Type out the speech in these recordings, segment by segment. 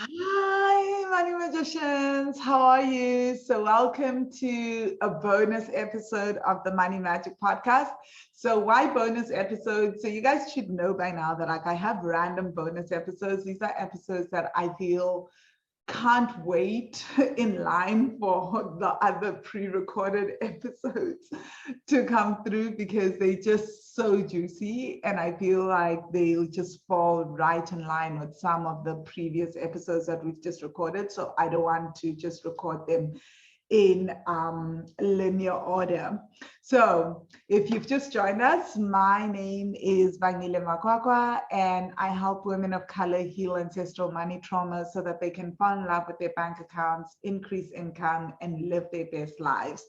Hi, Money Magicians. How are you? So, welcome to a bonus episode of the Money Magic Podcast. So, why bonus episodes? So, you guys should know by now that I have random bonus episodes. These are episodes that I feel can't wait in line for the other pre-recorded episodes to come through because they're just so juicy, and I feel like they'll just fall right in line with some of the previous episodes that we've just recorded. So I don't want to just record them in linear order. So if you've just joined us, my name is Vangile Makwakwa, and I help women of color heal ancestral money trauma so that they can fall in love with their bank accounts, increase income, and live their best lives.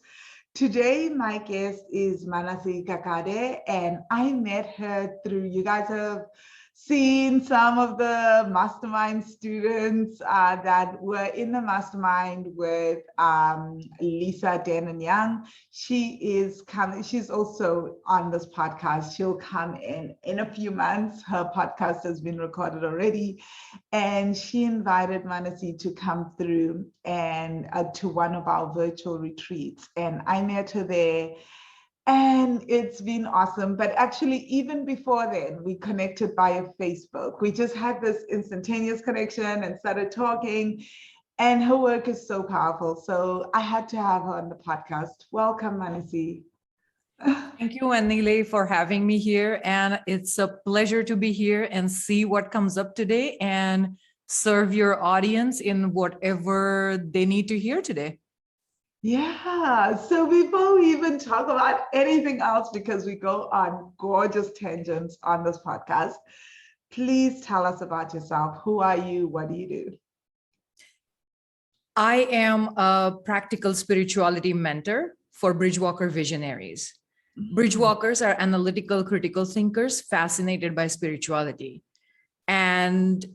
Today, my guest is Manasi Kakade, and I met her through, you guys have seen some of the mastermind students that were in the mastermind with Lisa, Dan, and Young. She is coming, she's also on this podcast. She'll come in a few months. Her podcast has been recorded already. And she invited Manasi to come through and to one of our virtual retreats. And I met her there. And it's been awesome. But actually, even before then, we connected via Facebook. We just had this instantaneous connection and started talking. And her work is so powerful. So I had to have her on the podcast. Welcome, Manasi. Thank you, Anile, for having me here. And it's a pleasure to be here and see what comes up today and serve your audience in whatever they need to hear today. Yeah, so before we even talk about anything else, because we go on gorgeous tangents on this podcast, please tell us about yourself. Who are you? What do you do? I am a practical spirituality mentor for Bridgewalker visionaries. Bridgewalkers are analytical, critical thinkers fascinated by spirituality. And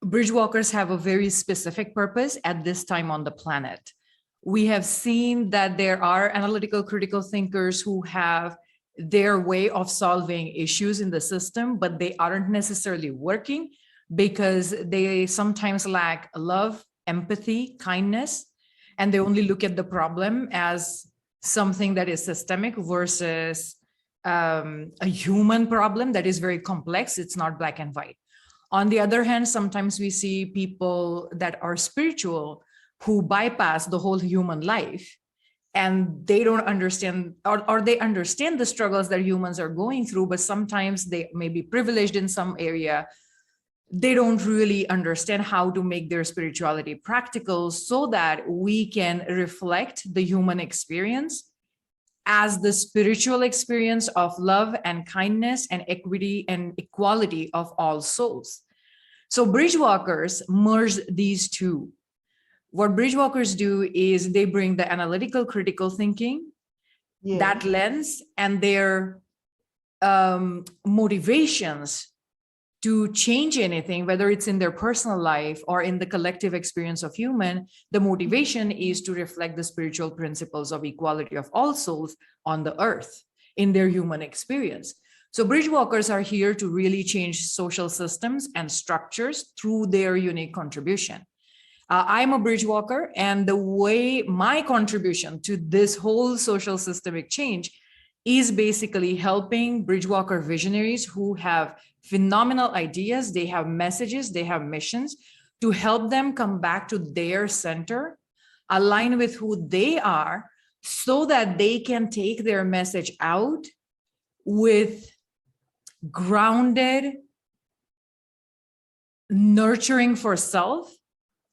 Bridgewalkers have a very specific purpose at this time on the planet. We have seen that there are analytical, critical thinkers who have their way of solving issues in the system, but they aren't necessarily working because they sometimes lack love, empathy, kindness, and they only look at the problem as something that is systemic versus a human problem that is very complex. It's not black and white. On the other hand, sometimes we see people that are spiritual who bypass the whole human life, and they don't understand, or they understand the struggles that humans are going through, but sometimes they may be privileged in some area. They don't really understand how to make their spirituality practical so that we can reflect the human experience as the spiritual experience of love and kindness and equity and equality of all souls. So Bridgewalkers merge these two. What Bridgewalkers do is they bring the analytical, critical thinking, that lens, and their motivations to change anything, whether it's in their personal life or in the collective experience of human. The motivation is to reflect the spiritual principles of equality of all souls on the earth in their human experience. So Bridgewalkers are here to really change social systems and structures through their unique contribution. I'm a Bridgewalker, and the way my contribution to this whole social systemic change is basically helping Bridgewalker visionaries who have phenomenal ideas, they have messages, they have missions, to help them come back to their center, align with who they are, so that they can take their message out with grounded nurturing for self,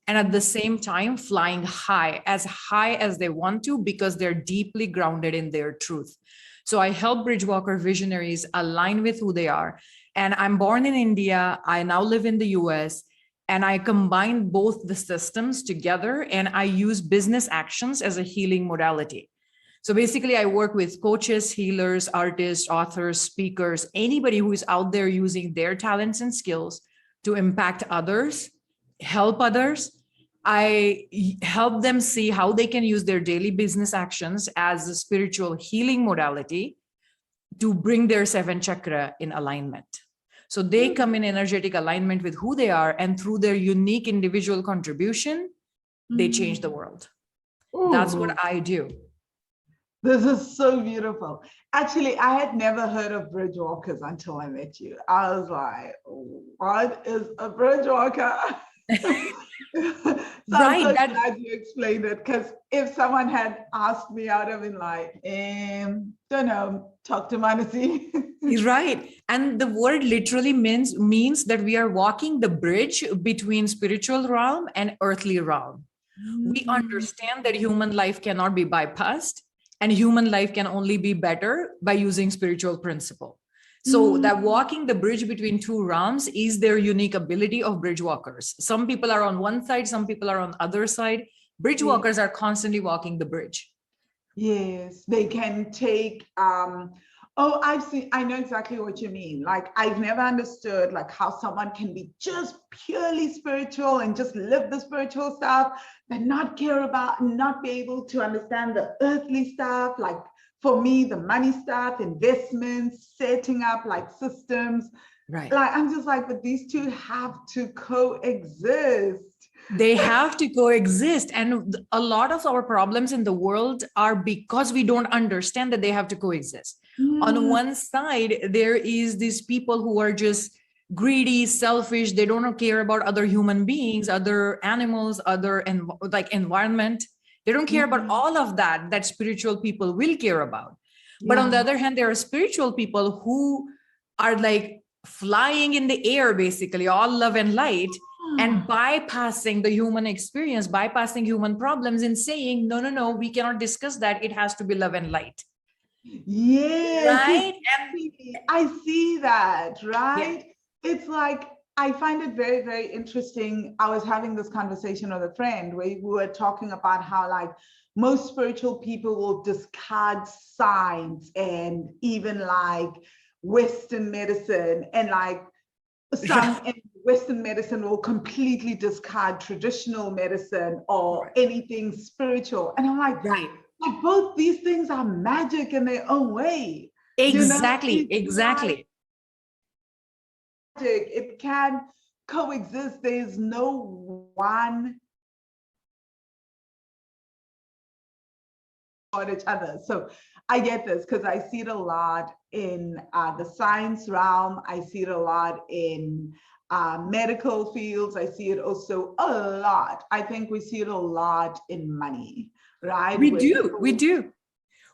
and at the same time flying high as they want to, because they're deeply grounded in their truth. So I help Bridgewalker visionaries align with who they are. And I'm born in India. I now live in the US, and I combine both the systems together, and I use business actions as a healing modality. So basically, I work with coaches, healers, artists, authors, speakers, anybody who is out there using their talents and skills to impact others, help others. I help them see how they can use their daily business actions as a spiritual healing modality to bring their 7 chakra in alignment. So they come in energetic alignment with who they are, and through their unique individual contribution, they change the world. That's what I do. This is so beautiful. Actually, I had never heard of Bridgewalkers until I met you. I was like, what is a Bridgewalker? So I'm so glad you explained it, because if someone had asked me, I would have been like, don't know, talk to Manasi. Right. And the word literally means that we are walking the bridge between spiritual realm and earthly realm. We understand that human life cannot be bypassed, and human life can only be better by using spiritual principle. So that walking the bridge between two realms is their unique ability of Bridgewalkers. Some people are on one side, some people are on the other side. Bridgewalkers are constantly walking the bridge. Yes, they can take, I know exactly what you mean. Like, I've never understood like how someone can be just purely spiritual and just live the spiritual stuff, but not care about, not be able to understand the earthly stuff. Like, for me, the money stuff, investments, setting up like systems. Right. Like, I'm just like, but these two have to coexist. They have to coexist. And a lot of our problems in the world are because we don't understand that they have to coexist. On one side, there is these people who are just greedy, selfish. They don't care about other human beings, other animals, other like environment. They don't care about all of that spiritual people will care about. But on the other hand, there are spiritual people who are like flying in the air, basically, all love and light, and bypassing the human experience, bypassing human problems, and saying, no, we cannot discuss that. It has to be love and light. Yes, right. I see that, right? Yeah. It's like, I find it very, very interesting. I was having this conversation with a friend where we were talking about how like most spiritual people will discard science and even like Western medicine, and like some in Western medicine will completely discard traditional medicine or anything spiritual. And I'm like, like both these things are magic in their own way. Exactly, exactly. Magic. It can coexist. There's no one on each other. So I get this because I see it a lot in the science realm. I see it a lot in medical fields. I see it also a lot. I think we see it a lot in money, right? We do.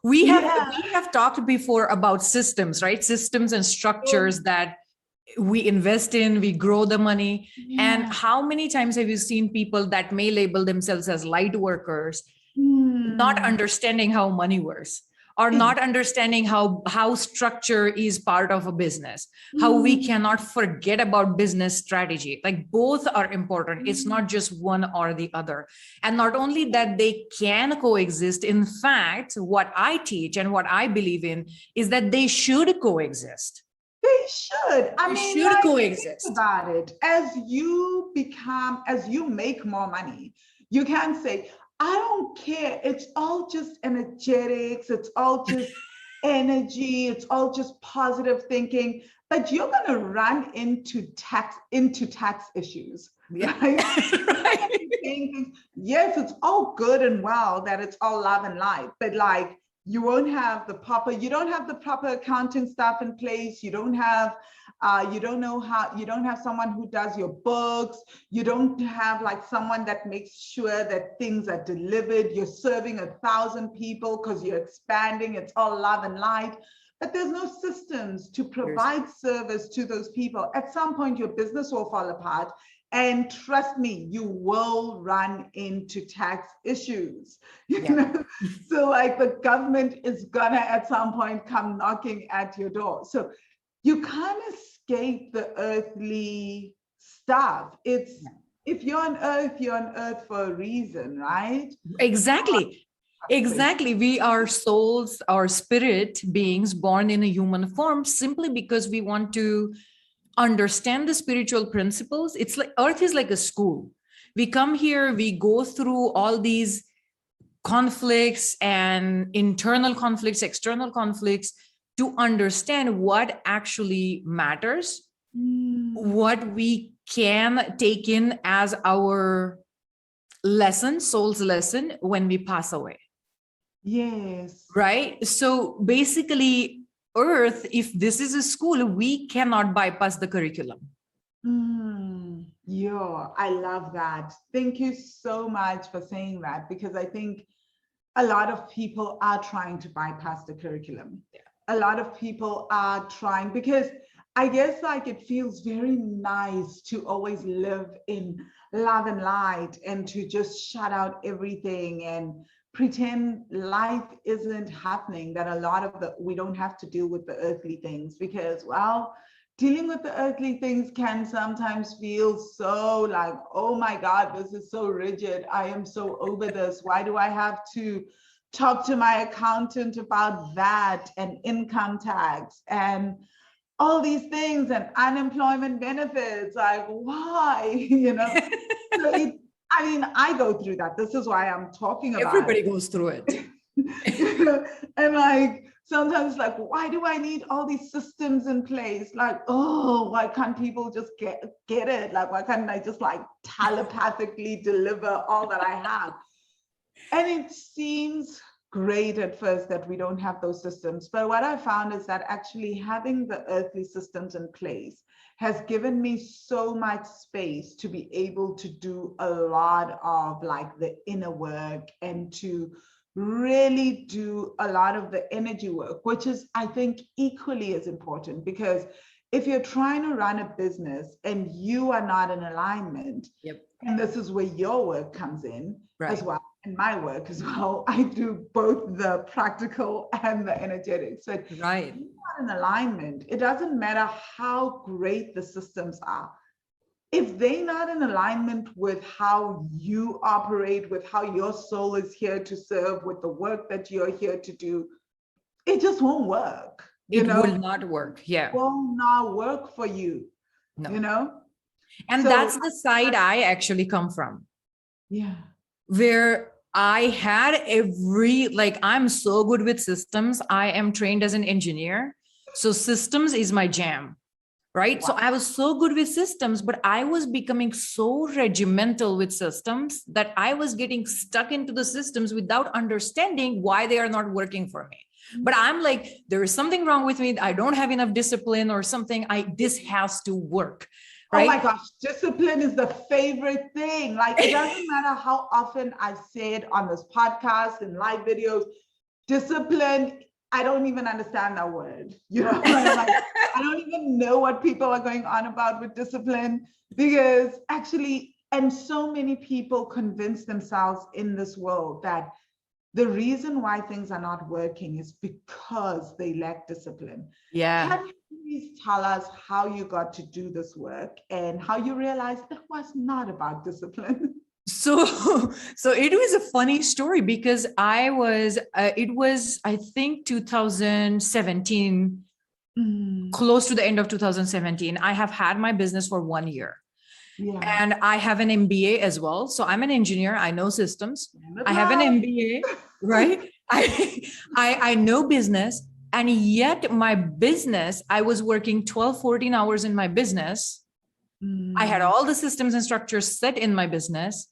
We have talked before about systems, right? Systems and structures that we invest in, we grow the money. And how many times have you seen people that may label themselves as light workers, not understanding how money works, or not understanding how structure is part of a business, how we cannot forget about business strategy. Like both are important. It's not just one or the other. And not only that, they can coexist. In fact, what I teach and what I believe in is that they should coexist. They should. I mean, should coexist. Think about it. As you make more money, you can say, I don't care. It's all just energetics. It's all just energy. It's all just positive thinking. But you're going to run into tax issues. Right? Yes, it's all good and well that it's all love and light, but like you don't have the proper accounting stuff in place. You don't have someone who does your books. You don't have like someone that makes sure that things are delivered. You're serving 1,000 people because you're expanding. It's all love and light, but there's no systems to provide service to those people. At some point, your business will fall apart. And trust me, you will run into tax issues. You know? So like the government is gonna at some point come knocking at your door. So you can't escape the earthly stuff. It's if you're on earth for a reason, right? Exactly. We are souls, our spirit beings born in a human form simply because we want to understand the spiritual principles. It's like earth is like a school. We come here, we go through all these conflicts and internal conflicts, external conflicts to understand what actually matters what we can take in as our lesson, soul's lesson, when we pass away. Yes. Right? So basically, Earth, if this is a school, we cannot bypass the curriculum. Yeah, I love that. Thank you so much for saying that, because I think a lot of people are trying to bypass the curriculum. Yeah. A lot of people are trying, because I guess like it feels very nice to always live in love and light and to just shut out everything and pretend life isn't happening, that a lot of we don't have to deal with the earthly things, because, well, dealing with the earthly things can sometimes feel so like, oh my God, this is so rigid. I am so over this. Why do I have to talk to my accountant about that and income tax and all these things and unemployment benefits? Like, why? So I mean, I go through that. This is why I'm talking about Everybody it. goes through it. And like, sometimes like, why do I need all these systems in place? Like, oh, why can't people just get it? Like, why can't I just like telepathically deliver all that I have? And it seems great at first that we don't have those systems. But what I found is that actually having the earthly systems in place has given me so much space to be able to do a lot of like the inner work and to really do a lot of the energy work, which is, I think, equally as important, because if you're trying to run a business and you are not in alignment, Yep. and this is where your work comes in as Right. well, and my work as well. I do both the practical and the energetic. So Right. if you're not in alignment, it doesn't matter how great the systems are. If they're not in alignment with how you operate, with how your soul is here to serve, with the work that you're here to do, it just won't work. It will not work. Yeah. It will not work for you. No. And So that's the side I actually come from. Yeah. Where I had I'm so good with systems. I am trained as an engineer. So systems is my jam. Right. Wow. So I was so good with systems, but I was becoming so regimental with systems that I was getting stuck into the systems without understanding why they are not working for me. But I'm like, there is something wrong with me. I don't have enough discipline or something. This has to work. Right? Oh my gosh, discipline is the favorite thing. Like, it doesn't matter how often I say it on this podcast and live videos, discipline, I don't even understand that word. Like, I don't even know what people are going on about with discipline, because actually, and so many people convince themselves in this world that the reason why things are not working is because they lack discipline. Yeah. Can you please tell us how you got to do this work and how you realized it was not about discipline? So it was a funny story, because it was, I think 2017, close to the end of 2017. I have had my business for 1 year. Yeah. And I have an MBA as well. So I'm an engineer. I know systems. I have an MBA, right? I know business. And yet my business, I was working 12, 14 hours in my business. I had all the systems and structures set in my business.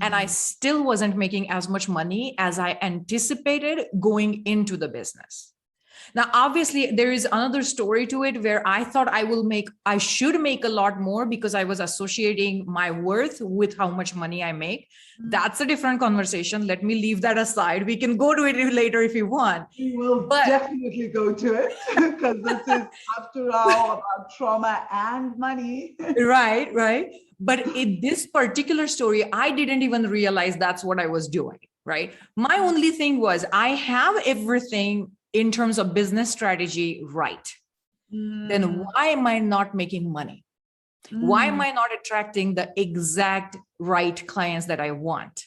And I still wasn't making as much money as I anticipated going into the business. Now, obviously, there is another story to it where I thought I should make a lot more because I was associating my worth with how much money I make. That's a different conversation. Let me leave that aside. We can go to it later if you want. We will definitely go to it, because this is, after all, about trauma and money. Right. But in this particular story, I didn't even realize that's what I was doing, right? My only thing was, I have everything in terms of business strategy right. Then why am I not making money? Why am I not attracting the exact right clients that I want?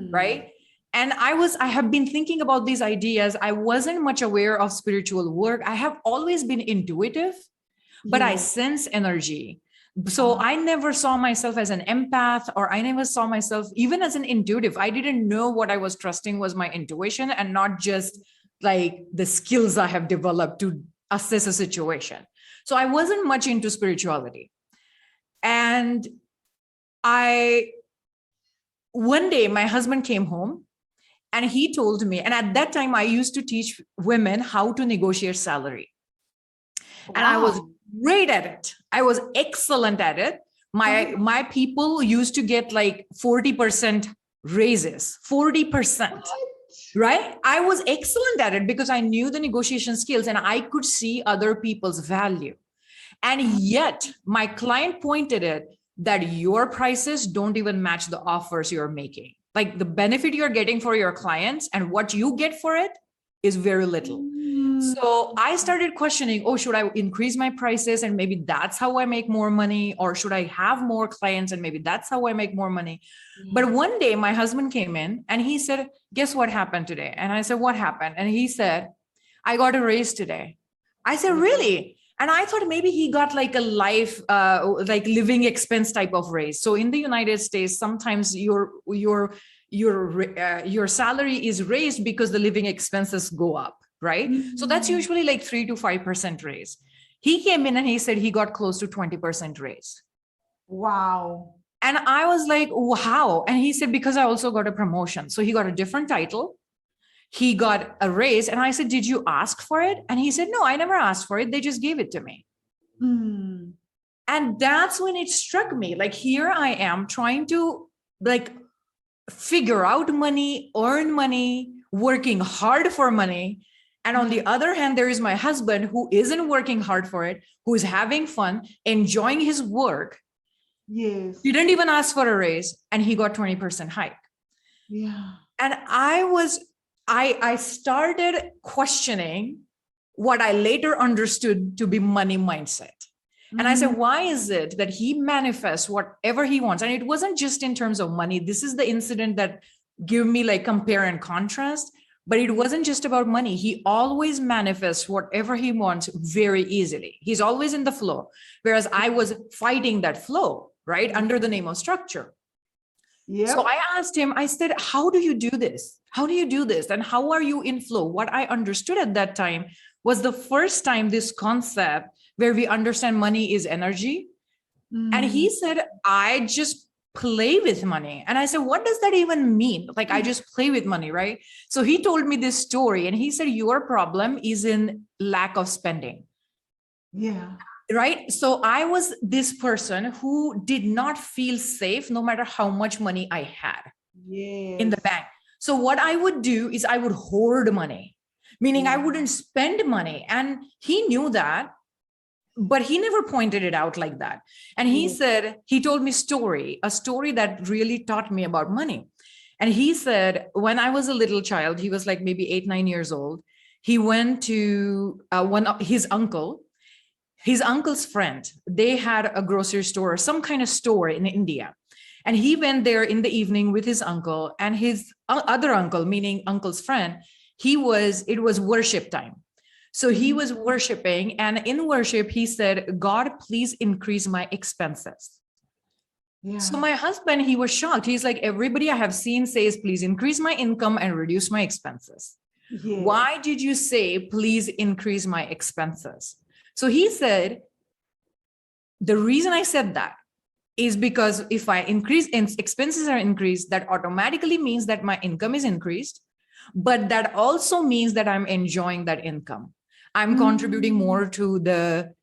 Right? And I have been thinking about these ideas. I wasn't much aware of spiritual work. I have always been intuitive, but I sense energy. So I never saw myself as an empath, or I never saw myself even as an intuitive. I didn't know what I was trusting was my intuition and not just like the skills I have developed to assess a situation. So I wasn't much into spirituality. And one day my husband came home and he told me, and at that time I used to teach women how to negotiate salary. And I was great at it. I was excellent at it. My people used to get like 40% raises, 40%, right? I was excellent at it because I knew the negotiation skills and I could see other people's value. And yet my client pointed it that your prices don't even match the offers you're making. Like the benefit you're getting for your clients and what you get for it is very little. So I started questioning, oh, should I increase my prices and maybe that's how I make more money? Or should I have more clients and maybe that's how I make more money? But one day my husband came in and he said, guess what happened today? And I said, what happened? And he said, I got a raise today. I said, really? And I thought maybe he got like a life, like living expense type of raise. So in the United States, sometimes your salary is raised because the living expenses go up, right? So that's usually like 3 to 5% raise. He came in and he said he got close to 20% raise. Wow. And I was like, wow. And he said, because I also got a promotion. So he got a different title. He got a raise. And I said, did you ask for it? And he said, no, I never asked for it. They just gave it to me. And that's when it struck me. Like, here I am trying to like figure out money, earn money, working hard for money. And on the other hand, there is my husband who isn't working hard for it, who is having fun, enjoying his work. Yes. He didn't even ask for a raise and he got 20% hike. Yeah. And I started questioning what I later understood to be money mindset. And I said, why is it that he manifests whatever he wants? And it wasn't just in terms of money. This is the incident that gave me like compare and contrast, but it wasn't just about money. He always manifests whatever he wants very easily. He's always in the flow. Whereas I was fighting that flow, right? Under the name of structure. Yep. So I asked him, I said, how do you do this? How do you do this? And how are you in flow? What I understood at that time was the first time this concept where we understand money is energy. And he said, I just play with money. And I said, what does that even mean? Like, I just play with money, right? So he told me this story and he said, your problem is in lack of spending. Yeah. Right. So I was this person who did not feel safe no matter how much money I had in the bank. So what I would do is I would hoard money, meaning I wouldn't spend money. And he knew that, but he never pointed it out like that. And he said, he told me a story that really taught me about money. And he said, when I was a little child, he was like maybe 8, 9 years old. He went to his uncle's friend. They had a grocery store or some kind of store in India. And he went there in the evening with his uncle and his other uncle, meaning uncle's friend. It was worship time. So he was worshiping, and in worship, he said, God, please increase my expenses. Yeah. So my husband, he was shocked. He's like, everybody I have seen says, please increase my income and reduce my expenses. Yeah. Why did you say, please increase my expenses? So he said, the reason I said that is because if I increase expenses are increased, that automatically means that my income is increased, but that also means that I'm enjoying that income. I'm contributing more to the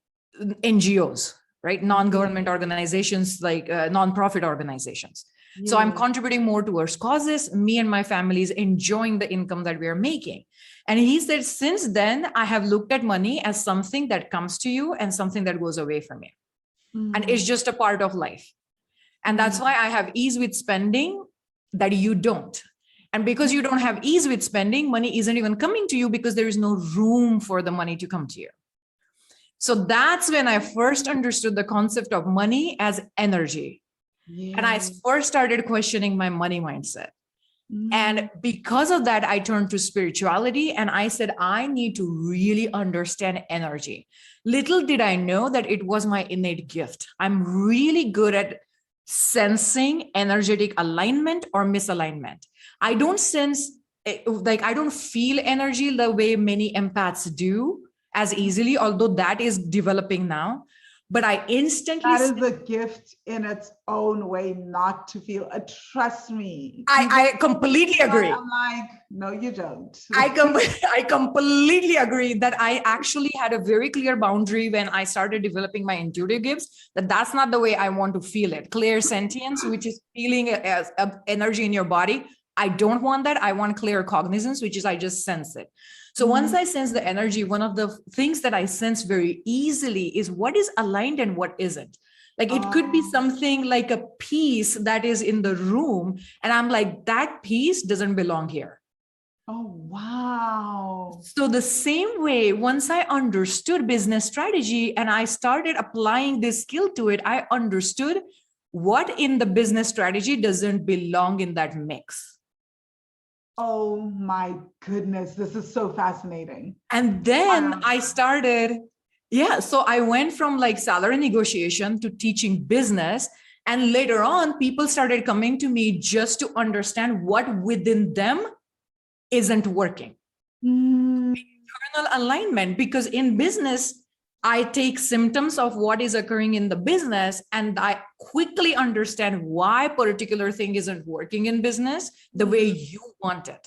NGOs, right? Non-government organizations, like non-profit organizations. Yeah. So I'm contributing more towards causes. Me and my family is enjoying the income that we are making. And he said, since then, I have looked at money as something that comes to you and something that goes away from you. And it's just a part of life. And that's why I have ease with spending that you don't. And because you don't have ease with spending, money isn't even coming to you because there is no room for the money to come to you. So that's when I first understood the concept of money as energy. Yeah. And I first started questioning my money mindset. And because of that, I turned to spirituality and I said, I need to really understand energy. Little did I know that it was my innate gift. I'm really good at sensing energetic alignment or misalignment. I don't sense, I don't feel energy the way many empaths do. as easily, although that is developing now. But I instantly that is a gift in its own way, not to feel trust me. I completely agree. I'm like, no, you don't. I completely agree that I actually had a very clear boundary when I started developing my intuitive gifts, that that's not the way I want to feel it. Clear sentience, which is feeling as energy in your body. I don't want that. I want clear cognizance, which is I just sense it. So once I sense the energy, one of the things that I sense very easily is what is aligned and what isn't. Like it could be something like a piece that is in the room, and I'm like, that piece doesn't belong here. Oh, wow. So the same way, once I understood business strategy and I started applying this skill to it, I understood what in the business strategy doesn't belong in that mix. Oh my goodness, this is so fascinating. And then I started, so I went from like salary negotiation to teaching business. And later on, people started coming to me just to understand what within them isn't working. Internal alignment, because in business, I take symptoms of what is occurring in the business and I quickly understand why a particular thing isn't working in business the way you want it.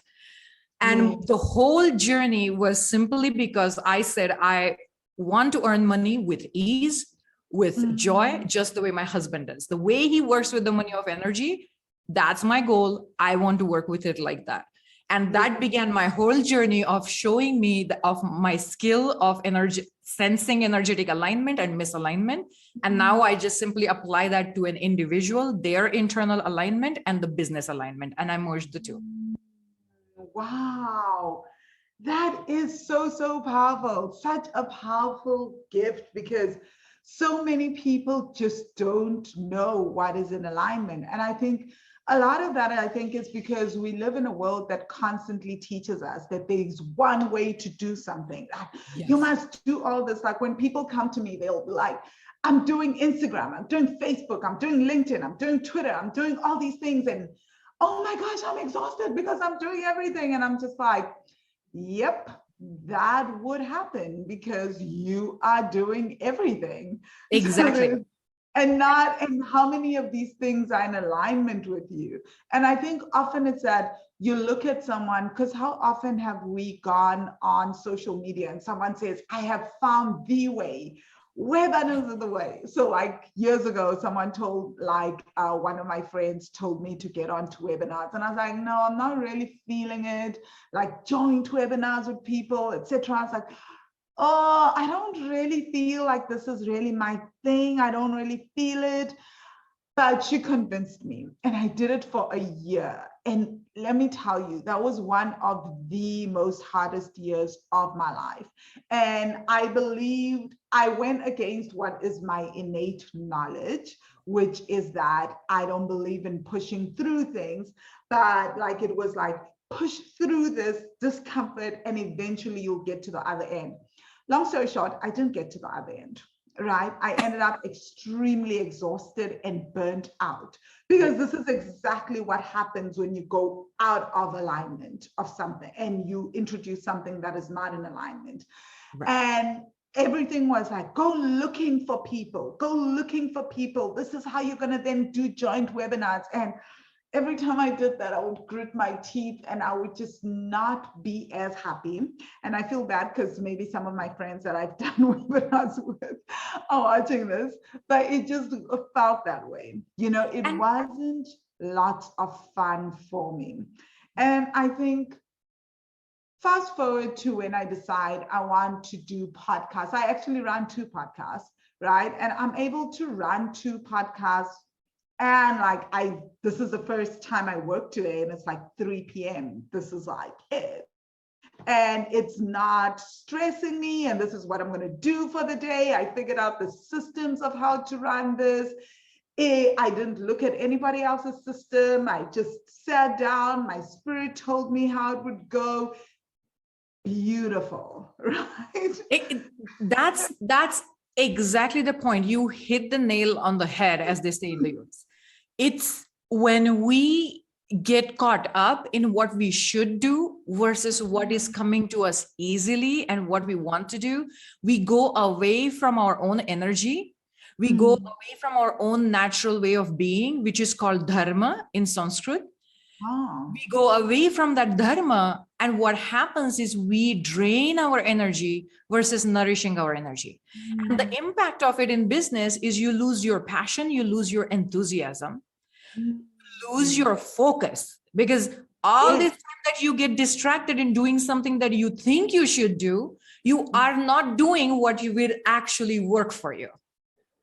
And the whole journey was simply because I said, I want to earn money with ease, with joy, just the way my husband does. The way he works with the money of energy, that's my goal. I want to work with it like that. And that began my whole journey of showing me of my skill of energy, sensing energetic alignment and misalignment. And now I just simply apply that to an individual, their internal alignment and the business alignment. And I merged the two. Wow. That is so, so powerful. Such a powerful gift, because so many people just don't know what is in alignment. And I think a lot of that, I think, is because we live in a world that constantly teaches us that there's one way to do something. You must do all this. Like when people come to me, they'll be like, I'm doing Instagram, I'm doing Facebook, I'm doing LinkedIn, I'm doing Twitter, I'm doing all these things. And oh my gosh, I'm exhausted because I'm doing everything. And I'm just like, yep, that would happen because you are doing everything. Exactly. And how many of these things are in alignment with you. And I think often it's that you look at someone, because how often have we gone on social media and someone says, I have found the way, webinars are the way. So like years ago, someone told, like one of my friends told me to get onto webinars. And I was like, no, I'm not really feeling it. Like joint webinars with people, etc. I was like, oh, I don't really feel like this is really my thing. I don't really feel it. But she convinced me, and I did it for a year. And let me tell you, that was one of the most hardest years of my life. And I believed I went against what is my innate knowledge, which is that I don't believe in pushing through things, but like it was like, push through this discomfort and eventually you'll get to the other end. Long story short, I didn't get to the other end, right? I ended up extremely exhausted and burnt out, because this is exactly what happens when you go out of alignment of something and you introduce something that is not in alignment. Right. And everything was like, go looking for people, go looking for people. This is how you're going to then do joint webinars. And every time I did that, I would grit my teeth and I would just not be as happy. And I feel bad because maybe some of my friends that I've done webinars with are watching this, but it just felt that way. You know, it wasn't lots of fun for me. And I think fast forward to when I decide I want to do podcasts. I actually run 2 podcasts, right? And I'm able to run 2 podcasts. And like, this is the first time I work today and it's like 3 p.m. This is like it. And it's not stressing me. And this is what I'm going to do for the day. I figured out the systems of how to run this. I didn't look at anybody else's system. I just sat down. My spirit told me how it would go. Beautiful, right? That's exactly the point. You hit the nail on the head, as they say in the US. It's when we get caught up in what we should do versus what is coming to us easily and what we want to do, we go away from our own energy. We go away from our own natural way of being, which is called dharma in Sanskrit. We go away from that dharma, and what happens is we drain our energy versus nourishing our energy. And the impact of it in business is you lose your passion, you lose your enthusiasm, lose your focus, because all this time that you get distracted in doing something that you think you should do, you are not doing what you will actually work for you.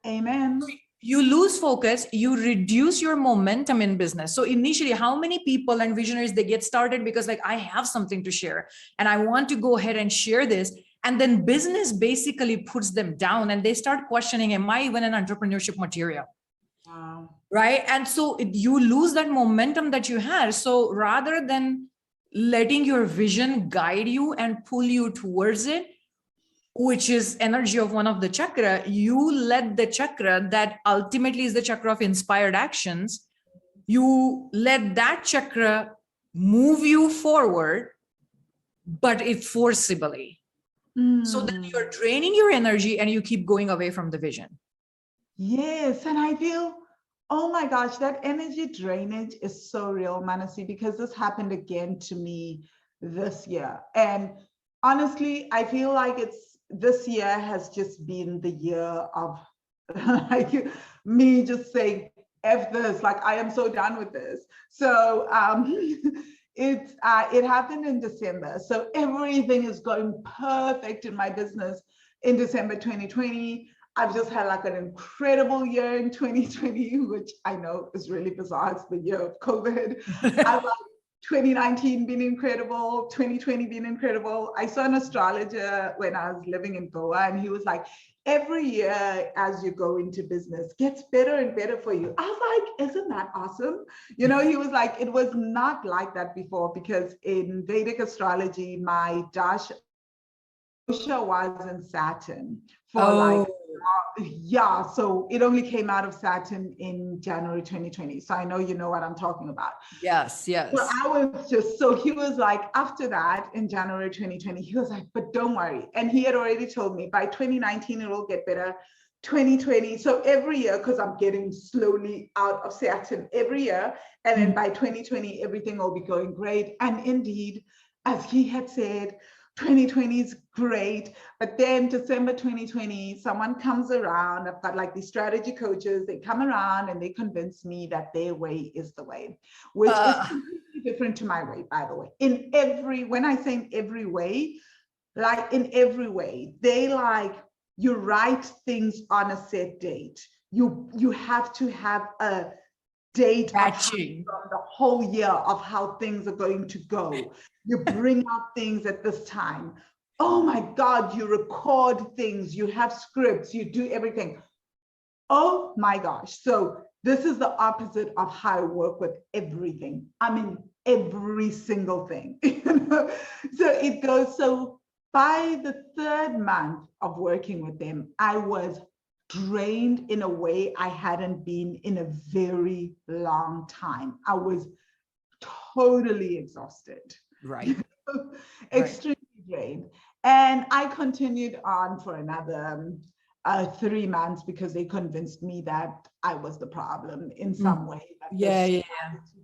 Amen. You lose focus, you reduce your momentum in business. So initially, how many people and visionaries, they get started because like, I have something to share and I want to go ahead and share this. And then business basically puts them down and they start questioning, am I even an entrepreneurship material? Wow. Right? And so you lose that momentum that you had. So rather than letting your vision guide you and pull you towards it, which is energy of one of the chakra, you let the chakra that ultimately is the chakra of inspired actions, you let that chakra move you forward, but it forcibly. So then you're draining your energy and you keep going away from the vision. Yes, and I feel, oh my gosh, that energy drainage is so real, Manasi, because this happened again to me this year. And honestly, I feel like this year has just been the year of like me just saying, F this, like I am so done with this. So it happened in December. So everything is going perfect in my business in December 2020. I've just had like an incredible year in 2020, which I know is really bizarre. It's the year of COVID. I've like 2019 been incredible, 2020 been incredible. I saw an astrologer when I was living in Goa, and he was like, every year as you go into business gets better and better for you. I was like, isn't that awesome? You know, he was like, it was not like that before, because in Vedic astrology, my Dasha was in Saturn for like, yeah, so it only came out of Saturn in January 2020. So I know you know what I'm talking about. Yes, yes. So I was just, so he was like, after that in January 2020, he was like, but don't worry. And he had already told me by 2019, it will get better. 2020. So every year, because I'm getting slowly out of Saturn every year. And then by 2020, everything will be going great. And indeed, as he had said, 2020 is great, but then December 2020, someone comes around. I've got like these strategy coaches, they come around and they convince me that their way is the way, which is completely different to my way, by the way. In every, when I say in every way, like in every way, they like, you write things on a set date. You have to have a date from the whole year of how things are going to go. You bring out things at this time. Oh my God, you record things, you have scripts, you do everything. Oh my gosh. So this is the opposite of how I work with everything. I mean, every single thing. So it goes, so by the third month of working with them, I was drained in a way I hadn't been in a very long time. I was totally exhausted. Right. Extremely drained. And I continued on for another 3 months because they convinced me that I was the problem in some way. That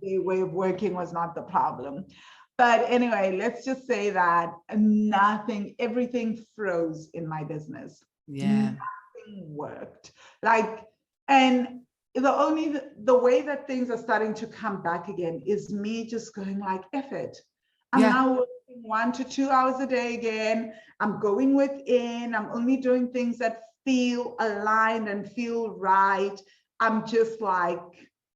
their way of working was not the problem. But anyway, let's just say that everything froze in my business. Yeah. Worked like, and the way that things are starting to come back again is me just going like, F it. I'm now working 1 to 2 hours a day again. I'm going within. I'm only doing things that feel aligned and feel right. I'm just like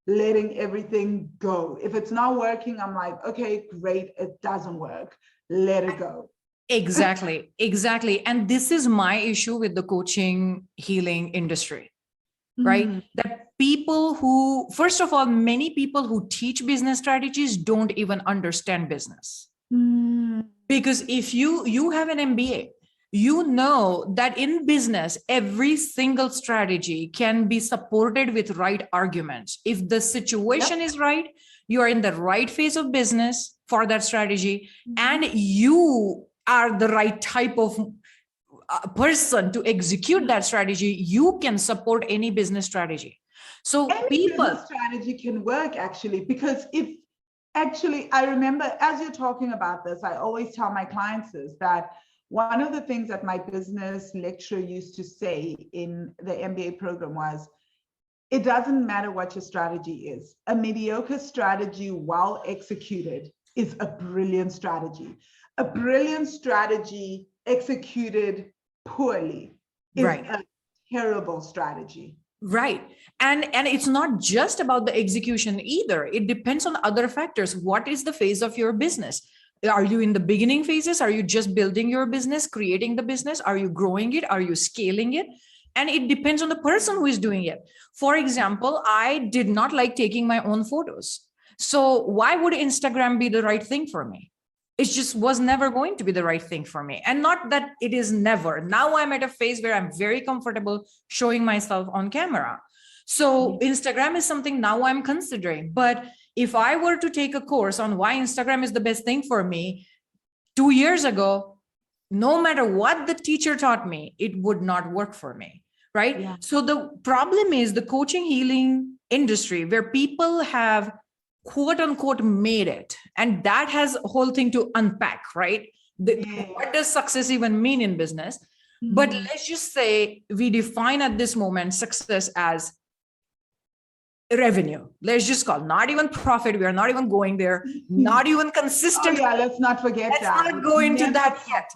letting everything go. If it's not working, I'm like, okay, great. It doesn't work. Let it go. Exactly. And this is my issue with the coaching healing industry, right? That people who, first of all, many people who teach business strategies don't even understand business. Because if you have an MBA, you know that in business, every single strategy can be supported with right arguments. If the situation is right, you are in the right phase of business for that strategy, and you are the right type of person to execute that strategy, you can support any business strategy. So any business strategy can work, actually, because if actually, I remember as you're talking about this, I always tell my clients is that one of the things that my business lecturer used to say in the MBA program was, it doesn't matter what your strategy is. A mediocre strategy, well executed, is a brilliant strategy. A brilliant strategy executed poorly is a terrible strategy. Right. And it's not just about the execution either. It depends on other factors. What is the phase of your business? Are you in the beginning phases? Are you just building your business, creating the business? Are you growing it? Are you scaling it? And it depends on the person who is doing it. For example, I did not like taking my own photos. So why would Instagram be the right thing for me? It just was never going to be the right thing for me. And not that it is never. Now I'm at a phase where I'm very comfortable showing myself on camera. So Instagram is something now I'm considering. But if I were to take a course on why Instagram is the best thing for me 2 years ago, no matter what the teacher taught me, it would not work for me, right? Yeah. So the problem is the coaching healing industry, where people have quote unquote made it, and that has a whole thing to unpack, right? What does success even mean in business? But let's just say we define at this moment success as revenue. Let's just call, not even profit. We are not even going there, not even consistent. Oh, yeah, let's not forget let's that. Let's not go into that yet,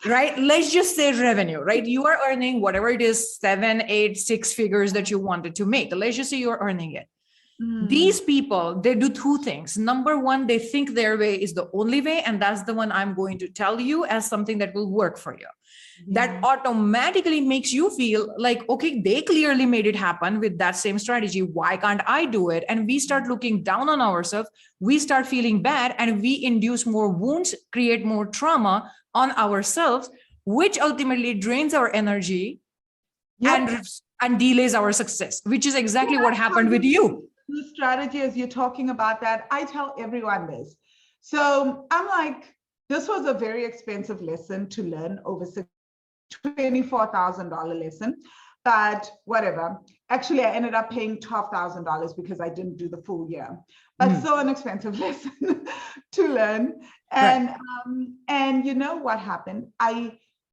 right? Let's just say revenue, right? You are earning whatever it is, 7, 8, 6 figures that you wanted to make. Let's just say you're earning it. These people, they do 2 things. Number one, they think their way is the only way. And that's the one I'm going to tell you as something that will work for you. That automatically makes you feel like, okay, they clearly made it happen with that same strategy. Why can't I do it? And we start looking down on ourselves. We start feeling bad, and we induce more wounds, create more trauma on ourselves, which ultimately drains our energy and delays our success, which is exactly what happened with you. The strategy, as you're talking about that, I tell everyone this. So I'm like, this was a very expensive lesson to learn, over $24,000 lesson, but whatever. Actually, I ended up paying $12,000 because I didn't do the full year, but still an expensive lesson to learn. And and you know what happened?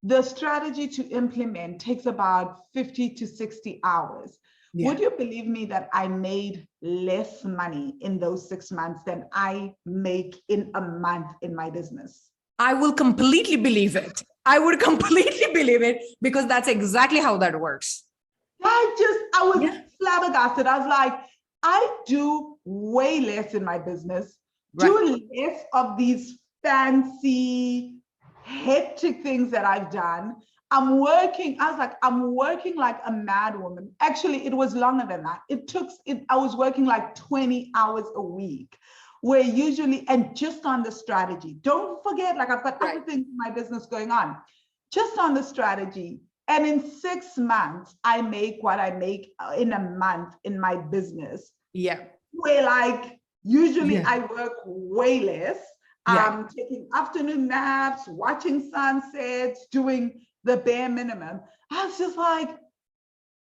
The strategy to implement takes about 50 to 60 hours. Yeah. Would you believe me that I made less money in those 6 months than I make in a month in my business? I will completely believe it. I would completely believe it, because that's exactly how that works. I was flabbergasted. I was like, I do way less in my business, do less of these fancy, hectic things that I've done. I'm working like a mad woman. Actually, it was longer than that. I was working like 20 hours a week, where usually, and just on the strategy, don't forget, like I've got other things in my business going on, just on the strategy. And in 6 months, I make what I make in a month in my business. Yeah. Where like, usually I work way less. I'm taking afternoon naps, watching sunsets, doing the bare minimum. I was just like,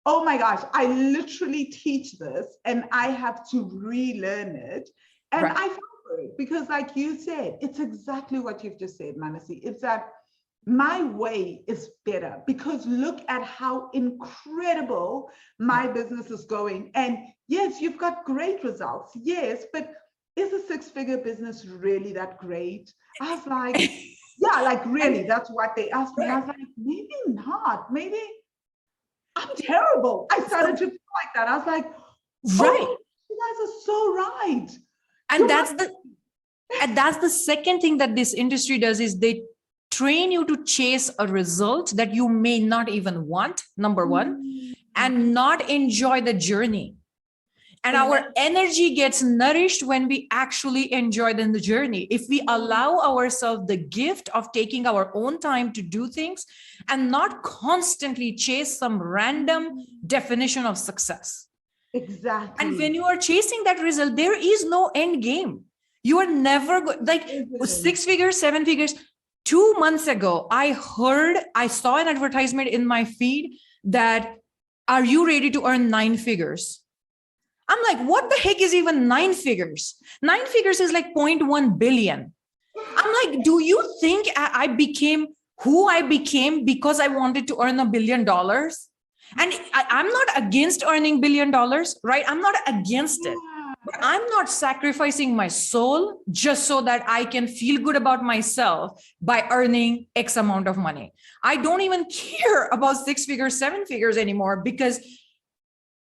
oh my gosh, I literally teach this and I have to relearn it. And I fell for it because, like you said, it's exactly what you've just said, Manasi. It's that my way is better, because look at how incredible my business is going. And yes, you've got great results. Yes, but is a 6-figure business really that great? I was like, yeah, like really, that's what they asked me. I was like, maybe not. Maybe I'm terrible. I started to feel like that. I was like, oh, you guys are so right. And that's the second thing that this industry does, is they train you to chase a result that you may not even want, number one, and not enjoy the journey. And our energy gets nourished when we actually enjoy the journey. If we allow ourselves the gift of taking our own time to do things and not constantly chase some random definition of success. Exactly. And when you are chasing that result, there is no end game. You are never like 6 figures, 7 figures. 2 months ago, I saw an advertisement in my feed that, are you ready to earn 9 figures? I'm like, what the heck is even 9 figures? 9 figures is like 0.1 billion. I'm like, do you think I became who I became because I wanted to earn $1 billion? And I'm not against earning $1 billion, right? I'm not against it. But I'm not sacrificing my soul just so that I can feel good about myself by earning X amount of money. I don't even care about 6 figures, 7 figures anymore, because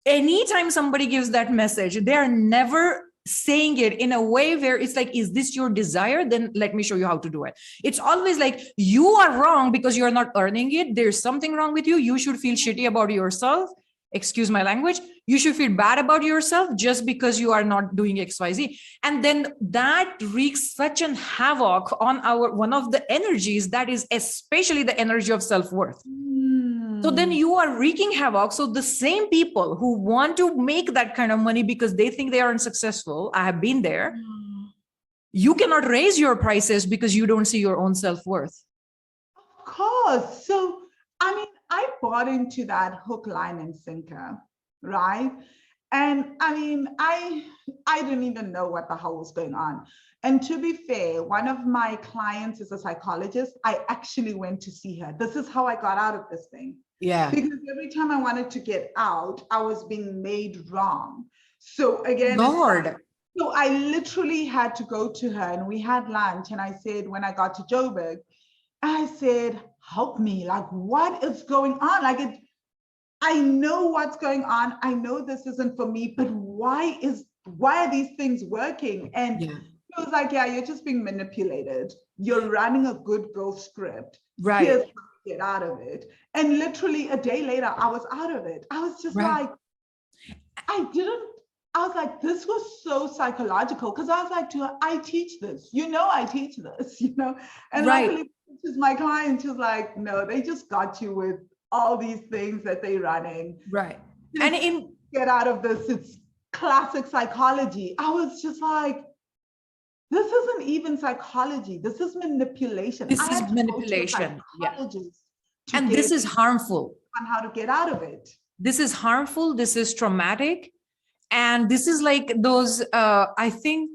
anytime somebody gives that message, they are never saying it in a way where it's like, is this your desire? Then let me show you how to do it. It's always like, you are wrong because you're not earning it. There's something wrong with you. You should feel shitty about yourself. Excuse my language. You should feel bad about yourself just because you are not doing XYZ. And then that wreaks such an havoc on one of the energies, that is especially the energy of self-worth. So then you are wreaking havoc. So the same people who want to make that kind of money because they think they aren't successful, I have been there. You cannot raise your prices because you don't see your own self-worth. Of course. So, I mean, I bought into that hook, line, and sinker, right? And I mean, I didn't even know what the hell was going on. And to be fair, one of my clients is a psychologist. I actually went to see her. This is how I got out of this thing. Yeah. Because every time I wanted to get out, I was being made wrong. So again, Lord. So I literally had to go to her, and we had lunch. And I said, when I got to Joburg, I said, help me, like, what is going on? Like, I know what's going on. I know this isn't for me, but why are these things working? And yeah. It was like, yeah, you're just being manipulated. You're running a good girl script. Right. Here's how to get out of it. And literally a day later, I was out of it. I was just like, I was like, this was so psychological, because I was like to her, I teach this. I teach this, And luckily, she's my client. She's like, no, they just got you with all these things that they're running. Right. Just get out of this. It's classic psychology. I was just like, this isn't even psychology. This is manipulation. This is manipulation. Yeah. And this is harmful. On how to get out of it. This is harmful. This is traumatic. And this is like those, I think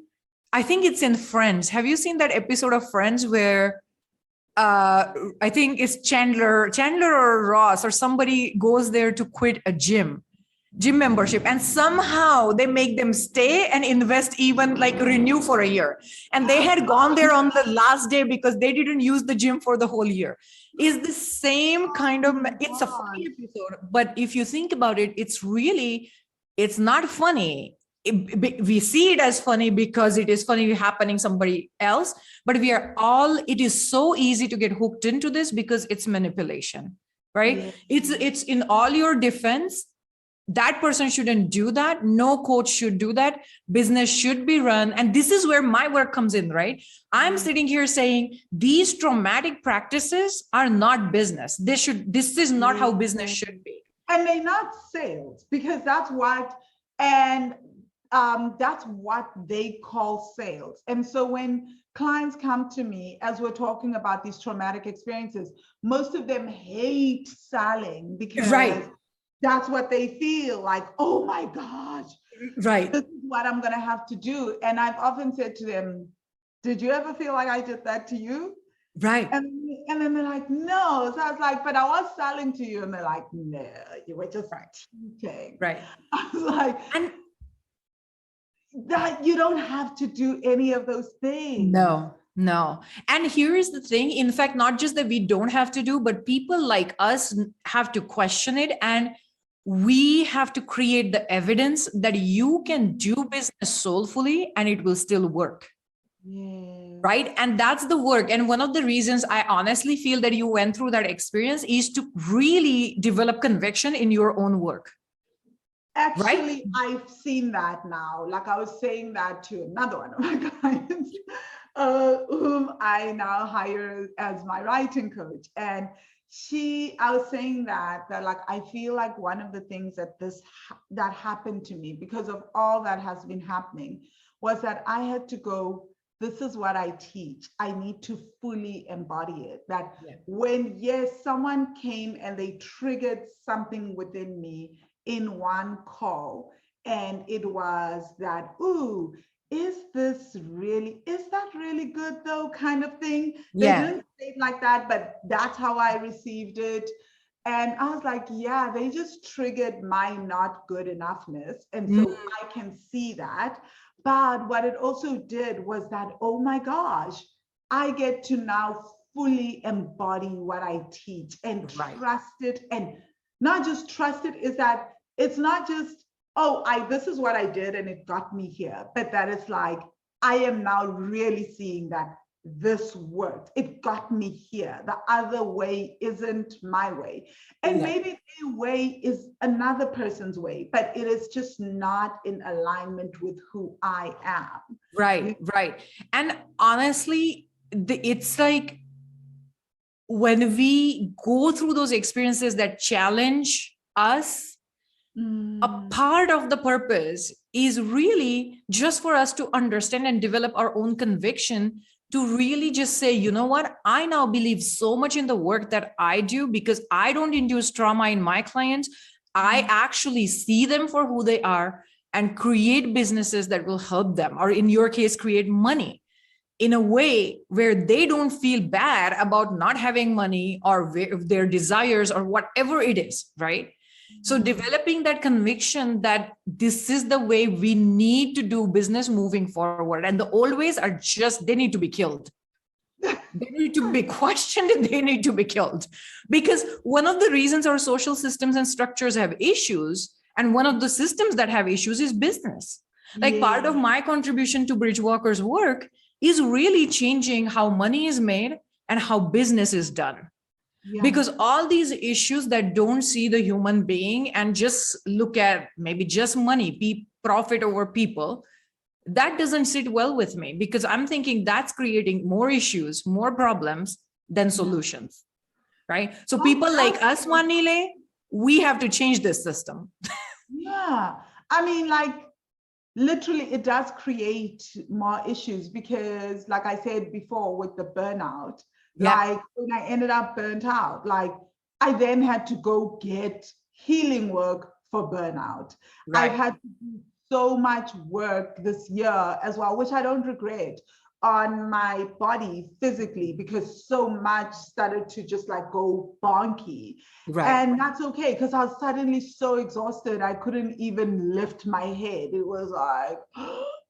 it's in Friends. Have you seen that episode of Friends where I think it's Chandler or Ross or somebody goes there to quit a gym membership, and somehow they make them stay and invest, even like renew for a year. And they had gone there on the last day because they didn't use the gym for the whole year. Is the same kind of, it's a funny episode, but if you think about it, it's not funny. We see it as funny because it is funny happening somebody else, but it is so easy to get hooked into this because it's manipulation, right? Yeah. It's in all your defense. That person shouldn't do that. No coach should do that. Business should be run. And this is where my work comes in, right? I'm sitting here saying these traumatic practices are not business. This is not how business should be. And they're not sales, because that's what they call sales. And so when clients come to me, as we're talking about these traumatic experiences, most of them hate selling because that's what they feel like, oh my gosh, this is what I'm going to have to do. And I've often said to them, did you ever feel like I did that to you? Right. And then they're like, no. So I was like, but I was selling to you. And they're like, no, you were just teaching. Right. I was like, and that you don't have to do any of those things. No. And here is the thing. In fact, not just that we don't have to do, but people like us have to question it. And we have to create the evidence that you can do business soulfully and it will still work. Yeah. Right. And that's the work. And one of the reasons I honestly feel that you went through that experience is to really develop conviction in your own work. Actually, I've seen that now. Like I was saying that to another one of my clients, whom I now hire as my writing coach. And I was saying that like, I feel like one of the things that happened to me because of all that has been happening was that I had to go, this is what I teach. I need to fully embody it. That when, yes, someone came and they triggered something within me in one call, and it was that, ooh, is that really good though, kind of thing. They didn't say it like that, but that's how I received it. And I was like, yeah, they just triggered my not good enoughness. And so I can see that. But what it also did was that, oh my gosh, I get to now fully embody what I teach and trust it. And not just trust it, is that it's not just, oh, this is what I did and it got me here, but that it's like, I am now really seeing that this worked. It got me here. The other way isn't my way. And maybe a way is another person's way, but it is just not in alignment with who I am. Right. And honestly, it's like when we go through those experiences that challenge us, a part of the purpose is really just for us to understand and develop our own conviction to really just say, you know what, I now believe so much in the work that I do because I don't induce trauma in my clients. I actually see them for who they are and create businesses that will help them, or in your case, create money in a way where they don't feel bad about not having money or their desires or whatever it is, right? So developing that conviction that this is the way we need to do business moving forward. And the old ways are just, they need to be killed. They need to be questioned and they need to be killed. Because one of the reasons our social systems and structures have issues, and one of the systems that have issues is business. Like part of my contribution to Bridgewalker's work is really changing how money is made and how business is done. Because all these issues that don't see the human being and just look at maybe just money, profit over people, that doesn't sit well with me, because I'm thinking that's creating more issues, more problems than solutions, right? So people like us, Wanile, we have to change this system. Yeah, I mean, like, literally, it does create more issues because, like I said before, with the burnout, like when I ended up burnt out, like I then had to go get healing work for burnout. I've had to do so much work this year as well, which I don't regret, on my body physically, because so much started to just like go bonky. And that's okay, because I was suddenly so exhausted, I couldn't even lift my head. It was like,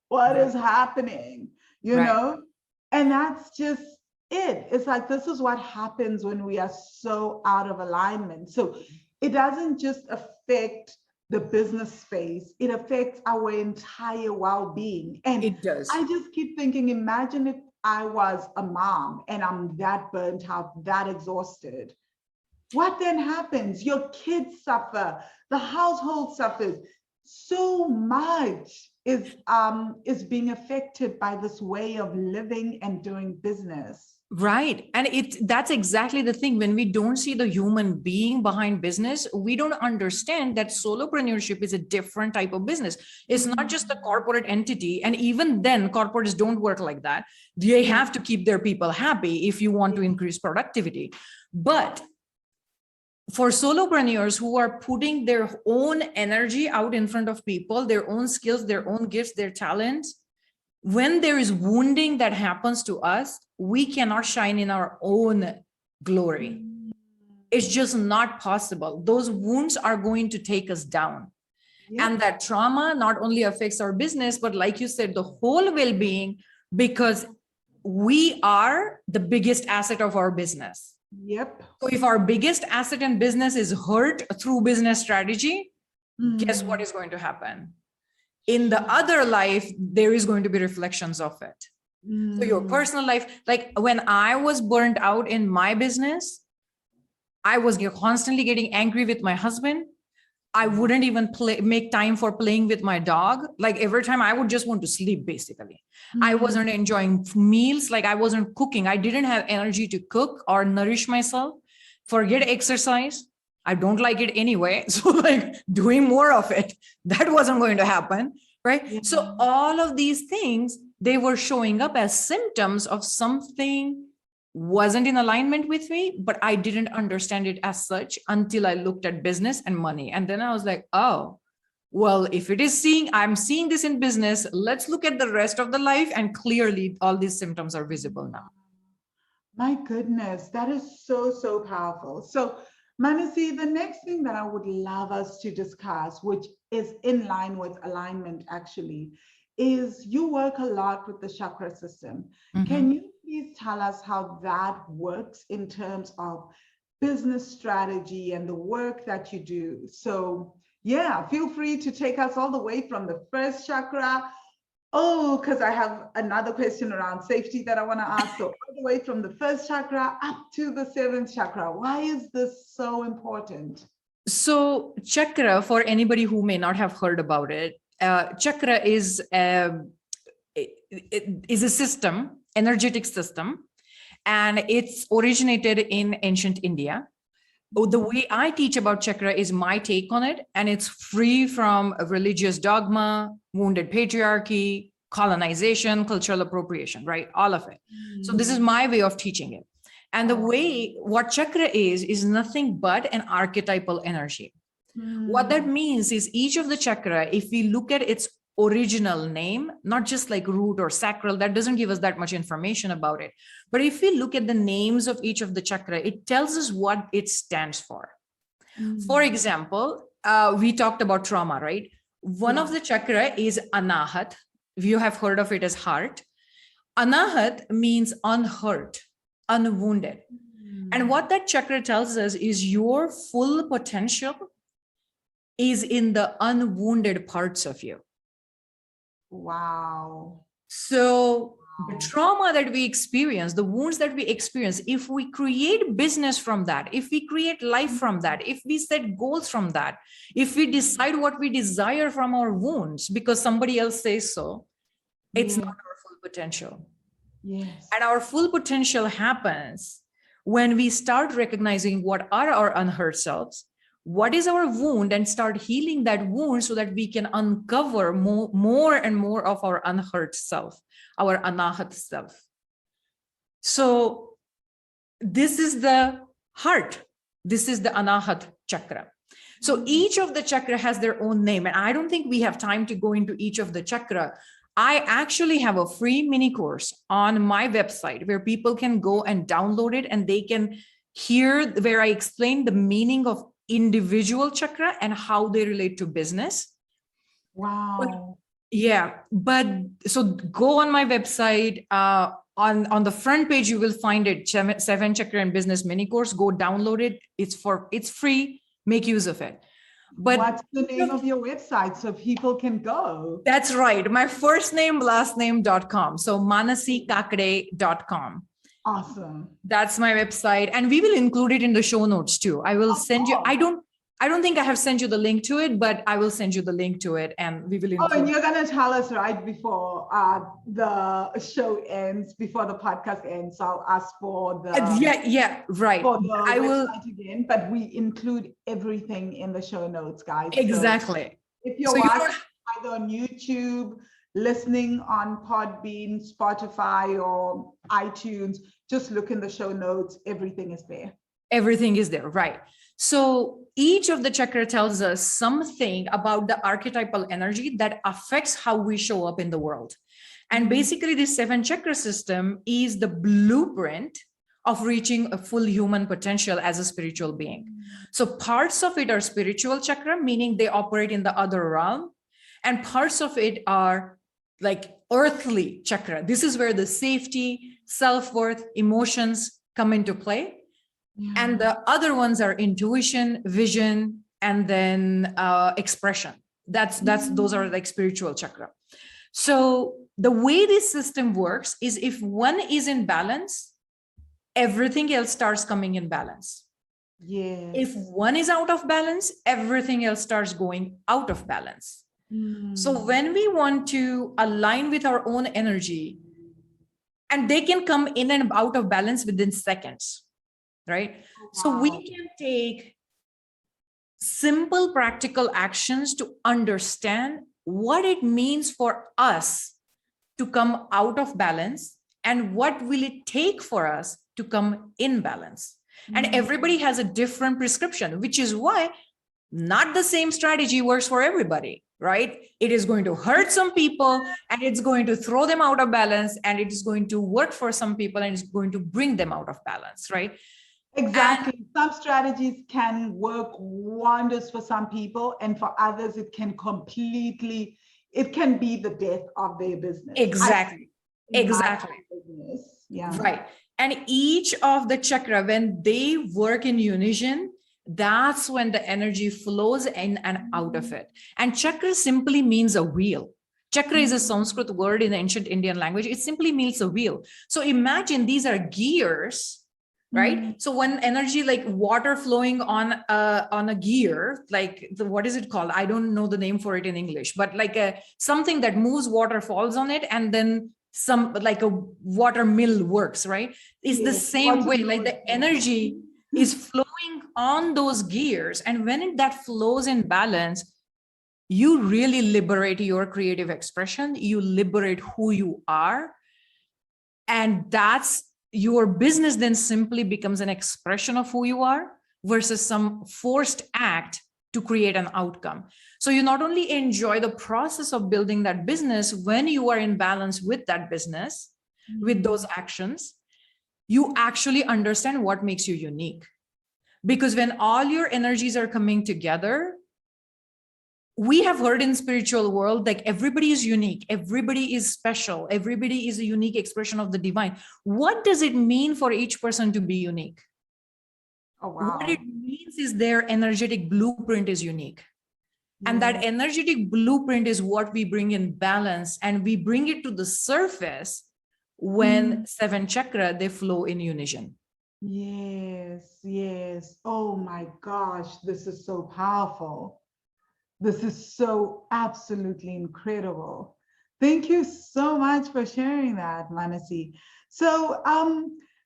what is happening? You know? And that's just it's like, this is what happens when we are so out of alignment. So it doesn't just affect the business space, it affects our entire well-being. And it does. I just keep thinking, imagine if I was a mom and I'm that burnt out, that exhausted. What then happens? Your kids suffer, the household suffers. So much is being affected by this way of living and doing business. Right. And that's exactly the thing. When we don't see the human being behind business, we don't understand that solopreneurship is a different type of business. It's not just a corporate entity. And even then, corporates don't work like that. They have to keep their people happy if you want to increase productivity. But for solopreneurs who are putting their own energy out in front of people, their own skills, their own gifts, their talents, when there is wounding that happens to us, we cannot shine in our own glory. It's just not possible. Those wounds are going to take us down. And that trauma not only affects our business, but like you said, the whole well-being, because we are the biggest asset of our business. So if our biggest asset in business is hurt through business strategy, guess what is going to happen? In the other life, there is going to be reflections of it. So your personal life, like when I was burnt out in my business, I was constantly getting angry with my husband. I wouldn't even make time for playing with my dog. Like every time I would just want to sleep, basically. I wasn't enjoying meals. Like I wasn't cooking. I didn't have energy to cook or nourish myself. Forget exercise. I don't like it anyway. So like doing more of it, that wasn't going to happen, right? Yeah. So all of these things, they were showing up as symptoms of something wasn't in alignment with me, but I didn't understand it as such until I looked at business and money. And then I was like, oh, well, if it is I'm seeing this in business, let's look at the rest of the life. And clearly all these symptoms are visible now. My goodness, that is so, so powerful. So, Manasi, the next thing that I would love us to discuss, which is in line with alignment actually, is you work a lot with the chakra system. Mm-hmm. Can you please tell us how that works in terms of business strategy and the work that you do? So, yeah, feel free to take us all the way from the first chakra. Oh, because I have another question around safety that I want to ask. So all the way from the first chakra up to the seventh chakra. Why is this so important? So chakra, for anybody who may not have heard about it, chakra is a system, energetic system, and it's originated in ancient India. The way I teach about chakra is my take on it, and it's free from religious dogma, wounded patriarchy, colonization, cultural appropriation, right? All of it. So this is my way of teaching it. And the way what chakra is nothing but an archetypal energy. What that means is each of the chakra, if we look at its original name, not just like root or sacral, that doesn't give us that much information about it. But if we look at the names of each of the chakra, it tells us what it stands for. For example, we talked about trauma, right? One of the chakra is anahat. You have heard of it as heart. Anahat means unhurt, unwounded. And what that chakra tells us is your full potential is in the unwounded parts of you. Wow. So the trauma that we experience, the wounds that we experience, if we create business from that, if we create life from that, if we set goals from that, if we decide what we desire from our wounds because somebody else says so, it's not our full potential. Yes. And our full potential happens when we start recognizing what are our unhurt selves, what is our wound, and start healing that wound so that we can uncover more and more of our unhurt self, our anahat self. So this is the heart. This is the anahat chakra. So each of the chakra has their own name. And I don't think we have time to go into each of the chakra. I actually have a free mini course on my website where people can go and download it, and they can hear where I explain the meaning of individual chakra and how they relate to business. Wow. But so go on my website. On the front page, you will find it, 7 chakra and business mini course. Go download it. It's free. Make use of it. But what's the name of your website so people can go? That's right. My first name, last name.com. So manasikakade.com. Awesome. That's my website. And we will include it in the show notes too. I will send you, I don't think I have sent you the link to it, but I will send you the link to it, and we will include. Oh, and you're going to tell us right before the show ends, before the podcast ends. So I'll ask for the right. For the I will again, but we include everything in the show notes, guys. Exactly. So if you're watching either on YouTube, listening on Podbean, Spotify, or iTunes, just look in the show notes. Everything is there. Everything is there, right? So each of the chakra tells us something about the archetypal energy that affects how we show up in the world. And basically this 7 chakra system is the blueprint of reaching a full human potential as a spiritual being. So parts of it are spiritual chakra, meaning they operate in the other realm. And parts of it are like earthly chakra. This is where the safety, self-worth, emotions come into play. And the other ones are intuition, vision, and then expression. Those are like spiritual chakra. So the way this system works is if one is in balance, everything else starts coming in balance. Yes. If one is out of balance, everything else starts going out of balance. So when we want to align with our own energy, and they can come in and out of balance within seconds. right? So we Wow. can take simple practical actions to understand what it means for us to come out of balance and what will it take for us to come in balance. And everybody has a different prescription, which is why not the same strategy works for everybody, right? It is going to hurt some people and it's going to throw them out of balance, and it is going to work for some people and it's going to bring them out of balance, right? Exactly. Some strategies can work wonders for some people, and for others, it can completely, it can be the death of their business. Exactly. In my Exactly. business. Yeah. Right. And each of the chakra, when they work in unison, that's when the energy flows in and out of it. And chakra simply means a wheel. Chakra is a Sanskrit word in the ancient Indian language. It simply means a wheel. So imagine these are gears, right? So when energy like water flowing on a gear, like what is it called? I don't know the name for it in English, but like something that moves water falls on it, and then some like a water mill works, right? It's the same way, like the energy is flowing on those gears. And when that flows in balance, you really liberate your creative expression, you liberate who you are. And that's your business then simply becomes an expression of who you are versus some forced act to create an outcome. So you not only enjoy the process of building that business when you are in balance with that business, with those actions, you actually understand what makes you unique. Because when all your energies are coming together, we have heard in spiritual world, like everybody is unique, everybody is special, everybody is a unique expression of the divine. What does it mean for each person to be unique? Oh, wow. What it means is their energetic blueprint is unique. And that energetic blueprint is what we bring in balance, and we bring it to the surface when seven chakra, they flow in unison. Yes, yes. Oh my gosh, this is so powerful. This is so absolutely incredible. Thank you so much for sharing that, Manasi. So,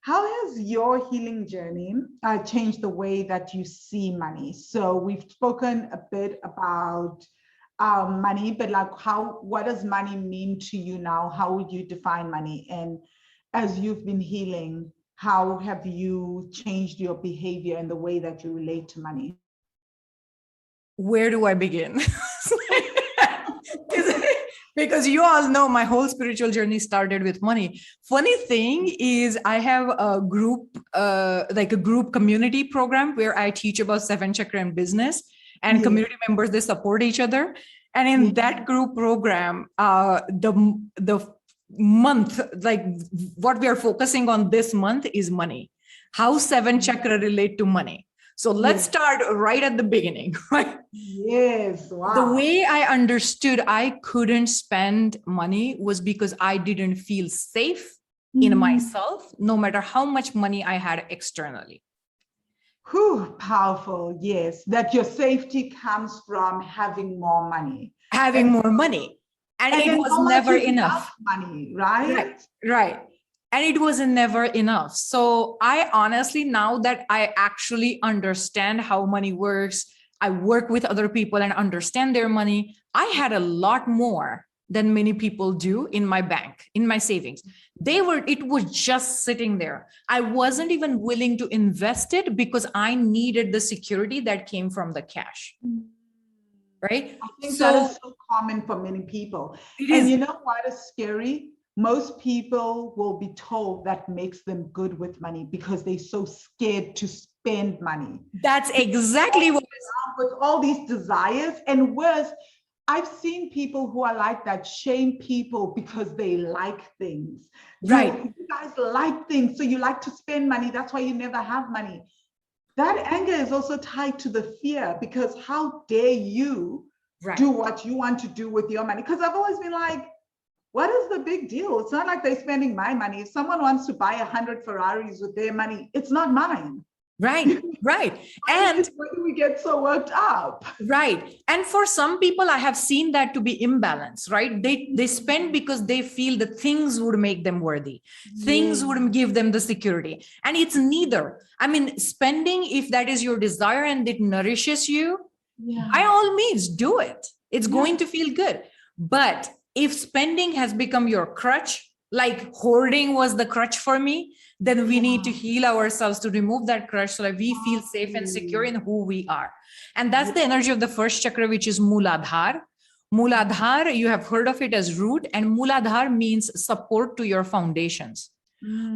how has your healing journey changed the way that you see money? So we've spoken a bit about money, but like what does money mean to you now? How would you define money? And as you've been healing, how have you changed your behavior and the way that you relate to money? Where do I begin? Because you all know my whole spiritual journey started with money. Funny thing is, I have a group, like a group community program where I teach about seven chakra and business, and community members, they support each other. And in that group program, the month, like what we are focusing on this month is money. How seven chakra relate to money. So let's start right at the beginning, right? Yes, wow. The way I understood I couldn't spend money was because I didn't feel safe in myself, no matter how much money I had externally. Whew, powerful, yes. That your safety comes from having more money. Having more money. And it was never enough. Money, right? Right. And it was never enough. So I honestly, now that I actually understand how money works, I work with other people and understand their money, I had a lot more than many people do in my bank, in my savings. It was just sitting there. I wasn't even willing to invest it because I needed the security that came from the cash. Right? I think that is so common for many people. And you know what is scary? Most people will be told that makes them good with money because they're so scared to spend money. That's exactly what with all these desires. And worse, I've seen people who are like that shame people because they like things. Right. You guys like things, so you like to spend money. That's why you never have money. That anger is also tied to the fear, because how dare you do what you want to do with your money? Because I've always been like, what is the big deal? It's not like they're spending my money. If someone wants to buy 100 Ferraris with their money, it's not mine. Right, right. And Why do we get so worked up? right. And for some people, I have seen that to be imbalance, right? They spend because they feel that things would make them worthy. Things would give them the security. And it's neither. I mean, spending, if that is your desire and it nourishes you, by all means, do it. It's going to feel good. But if spending has become your crutch, like hoarding was the crutch for me, then we need to heal ourselves to remove that crutch so that we feel safe and secure in who we are. And that's the energy of the first chakra, which is Mooladhar. Mooladhar, you have heard of it as root, and Mooladhar means support to your foundations.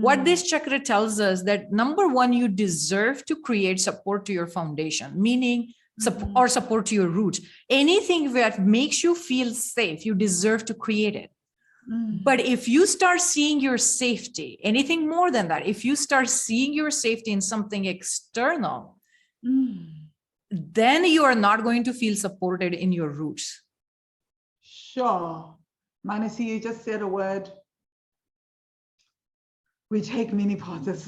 What this chakra tells us that number one, you deserve to create support to your foundation, meaning support to your roots. Anything that makes you feel safe, you deserve to create it. But if you start seeing your safety, anything more than that, if you start seeing your safety in something external, then you are not going to feel supported in your roots. Sure. Manasi, you just said a word. We take mini pauses.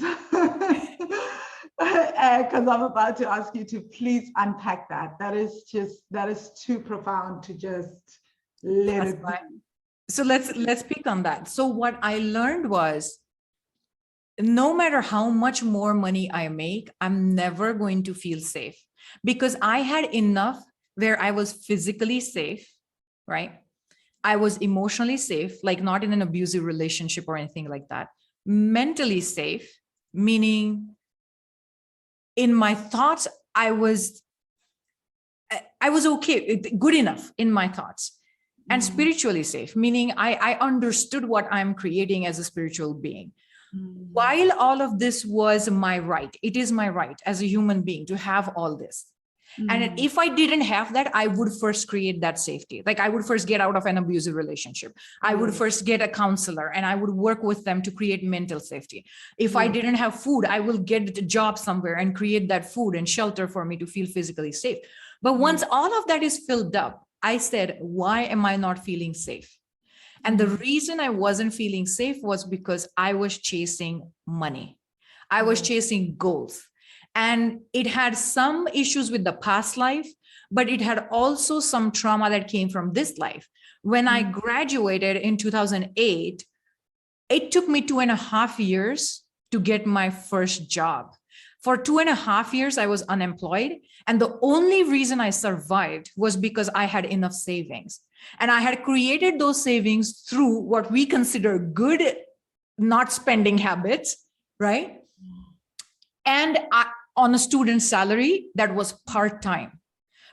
Because I'm about to ask you to please unpack that. That is too profound to just let it be. So let's pick on that. So what I learned was, no matter how much more money I make, I'm never going to feel safe, because I had enough where I was physically safe, right? I was emotionally safe, like not in an abusive relationship or anything like that. Mentally safe, meaning in my thoughts, I was okay, good enough in my thoughts. And spiritually safe, meaning I understood what I'm creating as a spiritual being. While all of this was my right, it is my right as a human being to have all this. And if I didn't have that, I would first create that safety. Like I would first get out of an abusive relationship. I would first get a counselor and I would work with them to create mental safety. If I didn't have food, I will get a job somewhere and create that food and shelter for me to feel physically safe. But once all of that is filled up, I said, why am I not feeling safe? And the reason I wasn't feeling safe was because I was chasing money. I was chasing goals. And it had some issues with the past life, but it had also some trauma that came from this life. When I graduated in 2008, it took me 2.5 years to get my first job. For 2.5 years, I was unemployed. And the only reason I survived was because I had enough savings. And I had created those savings through what we consider good, not spending habits, right? And on a student salary that was part-time.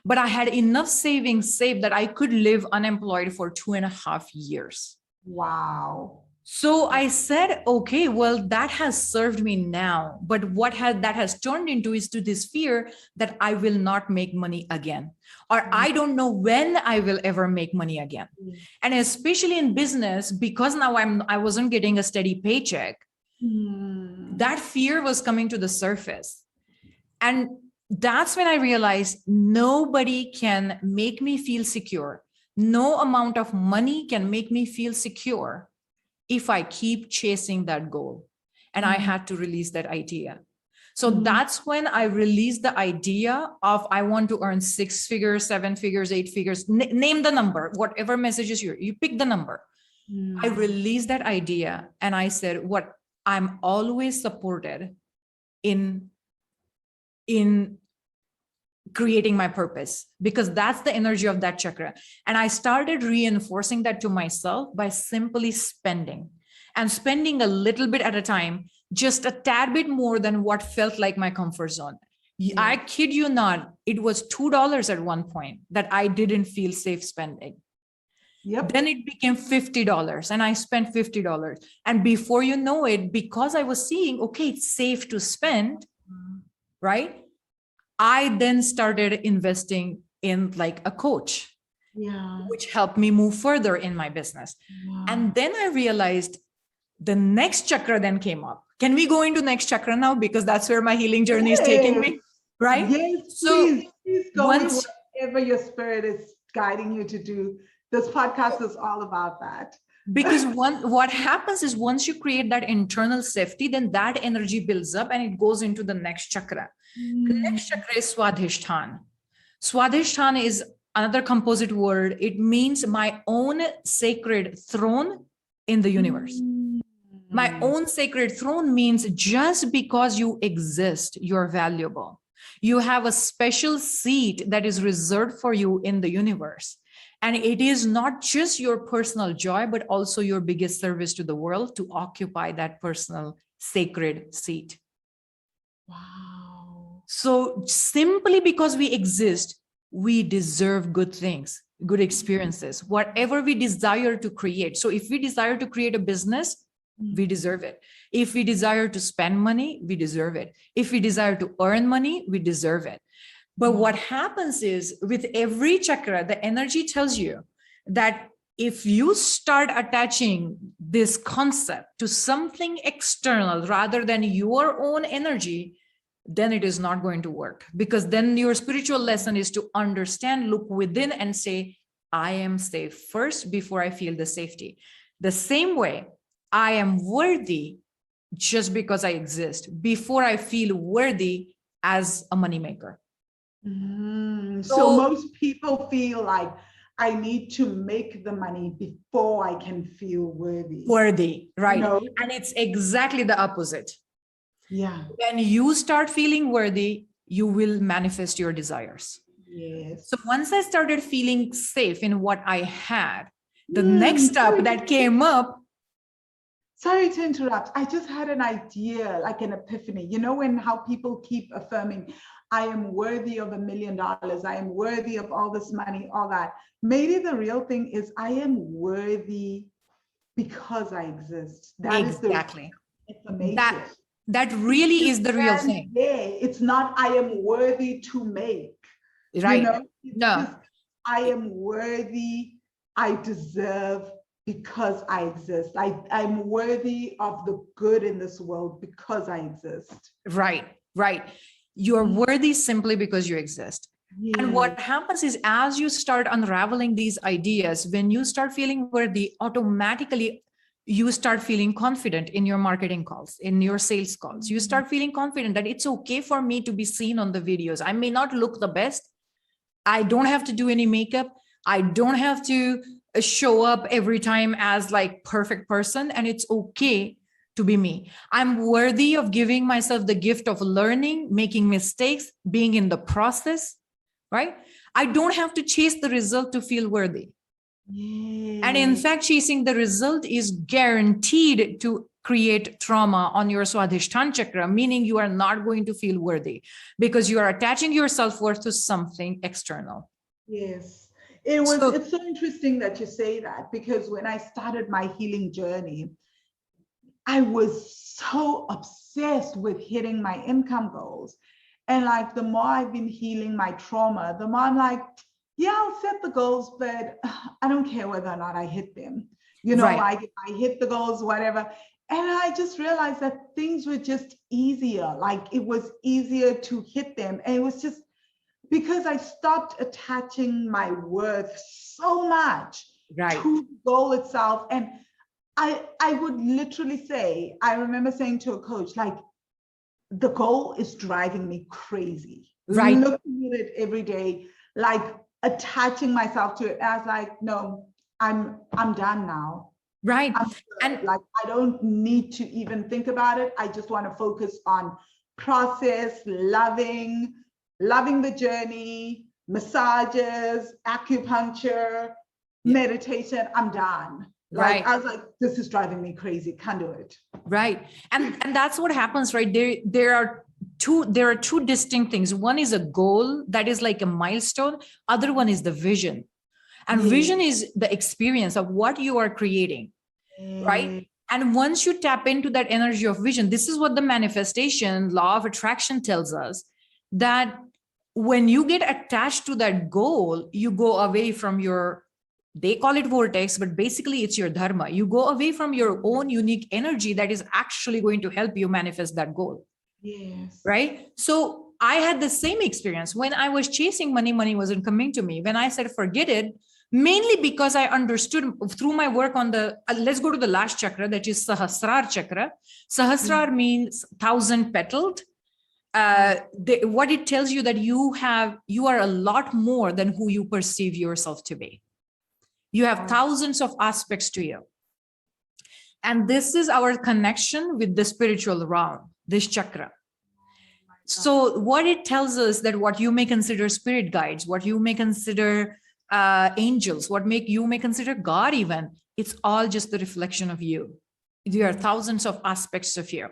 But I had enough savings saved that I could live unemployed for 2.5 years. Wow. So I said, okay, well, that has served me now. But what that has turned into is to this fear that I will not make money again, or I don't know when I will ever make money again. And especially in business, because now I wasn't getting a steady paycheck, that fear was coming to the surface. And that's when I realized nobody can make me feel secure. No amount of money can make me feel secure if I keep chasing that goal. And I had to release that idea. So that's when I released the idea of I want to earn 6 figures, 7 figures, 8 figures, name the number, whatever messages you pick the number. I released that idea and I said, what I'm always supported in creating my purpose, because that's the energy of that chakra. And I started reinforcing that to myself by simply spending and spending a little bit at a time, just a tad bit more than what felt like my comfort zone. I kid you not, it was $2 at one point that I didn't feel safe spending. Then it became $50 and I spent $50. And before you know it, because I was seeing, okay, it's safe to spend, right? I then started investing in like a coach, which helped me move further in my business. And then I realized the next chakra then came up. Can we go into next chakra now? Because that's where my healing journey is taking me, right? Yes, so please go with whatever your spirit is guiding you to do. This podcast is all about that. Because what happens is once you create that internal safety, then that energy builds up and it goes into the next chakra. The next chakra is Swadhisthana. Swadhisthana is another composite word. It means my own sacred throne in the universe. My own sacred throne means just because you exist, you're valuable. You have a special seat that is reserved for you in the universe. And it is not just your personal joy, but also your biggest service to the world to occupy that personal sacred seat. Wow. So simply because we exist, we deserve good things, good experiences, whatever we desire to create. So if we desire to create a business, we deserve it. If we desire to spend money, we deserve it. If we desire to earn money, we deserve it. But what happens is with every chakra, the energy tells you that if you start attaching this concept to something external rather than your own energy, then it is not going to work, because then your spiritual lesson is to understand, look within and say, I am safe first before I feel the safety. The same way I am worthy just because I exist before I feel worthy as a moneymaker. So most people feel like I need to make the money before I can feel worthy. Worthy, right? No. And it's exactly the opposite. Yeah. When you start feeling worthy, you will manifest your desires. Yes. So once I started feeling safe in what I had, the next step that came up. Sorry to interrupt. I just had an idea, like an epiphany. You know, when how people keep affirming, I am worthy of $1 million. I am worthy of all this money, all that. Maybe the real thing is I am worthy because I exist. That Exactly. is the information. That really is the real thing. It's not I am worthy to make. Right. You know? No. I am worthy. I deserve because I exist. I'm worthy of the good in this world because I exist. Right, right. You're worthy simply because you exist. Yeah. And what happens is as you start unraveling these ideas, when you start feeling worthy, automatically you start feeling confident in your marketing calls, in your sales calls. You start feeling confident that it's okay for me to be seen on the videos. I may not look the best. I don't have to do any makeup. I don't have to show up every time as like perfect person, and it's okay to be me. I'm worthy of giving myself the gift of learning, making mistakes, being in the process, right? I don't have to chase the result to feel worthy. Yeah. And in fact, chasing the result is guaranteed to create trauma on your Swadhisthana chakra, meaning you are not going to feel worthy because you are attaching your self-worth to something external. Yes. It's so interesting that you say that, because when I started my healing journey, I was so obsessed with hitting my income goals. And like the more I've been healing my trauma, the more I'm like, yeah, I'll set the goals, but I don't care whether or not I hit them. You know, Right. like I hit the goals, whatever. And I just realized that things were just easier. Like it was easier to hit them. And it was just because I stopped attaching my worth so much to the goal itself. And I would literally say, I remember saying to a coach, like, the goal is driving me crazy. Right. Looking at it every day, like attaching myself to it. And I was like, no, I'm done now. Right. And like, I don't need to even think about it. I just want to focus on process, loving the journey, massages, acupuncture, meditation. I'm done. Like, I was like, this is driving me crazy. Can't do it. Right. And that's what happens, right? There are two distinct things. One is a goal that is like a milestone. Other one is the vision. And vision is the experience of what you are creating, right? And once you tap into that energy of vision, this is what the manifestation law of attraction tells us, that when you get attached to that goal, you go away from your, they call it vortex, but basically it's your dharma. You go away from your own unique energy that is actually going to help you manifest that goal. Yes. Right? So I had the same experience when I was chasing money. Money wasn't coming to me. When I said, forget it, Mainly because I understood through my work on the, let's go to the last chakra, that is Sahasrar chakra. Sahasrar means 1,000 petaled. What it tells you that you are a lot more than who you perceive yourself to be. You have thousands of aspects to you. And this is our connection with the spiritual realm, this chakra. So what it tells us that what you may consider spirit guides, what you may consider angels, you may consider God even, it's all just the reflection of you. There are thousands of aspects of you.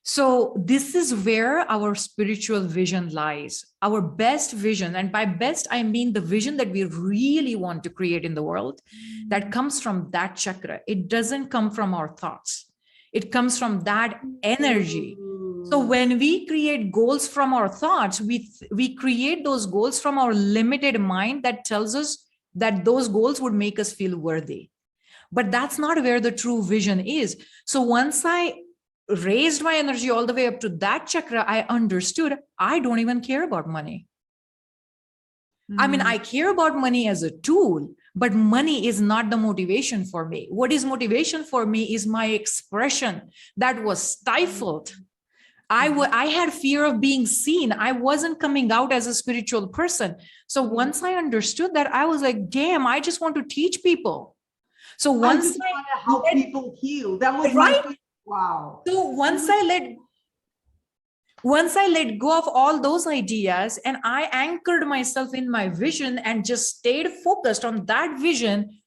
So this is where our spiritual vision lies, our best vision. And by best, I mean the vision that we really want to create in the world that comes from that chakra. It doesn't come from our thoughts. It comes from that energy. So when we create goals from our thoughts, we create those goals from our limited mind that tells us that those goals would make us feel worthy. But that's not where the true vision is. So once I raised my energy all the way up to that chakra, I understood I don't even care about money. I mean, I care about money as a tool, but money is not the motivation for me. What is motivation for me is my expression that was stifled. I had fear of being seen. I wasn't coming out as a spiritual person. So once I understood that, I was like, damn, I just want to teach people. So once I just want to help people heal. That was right? Wow. So once I let go of all those ideas and I anchored myself in my vision and just stayed focused on that vision,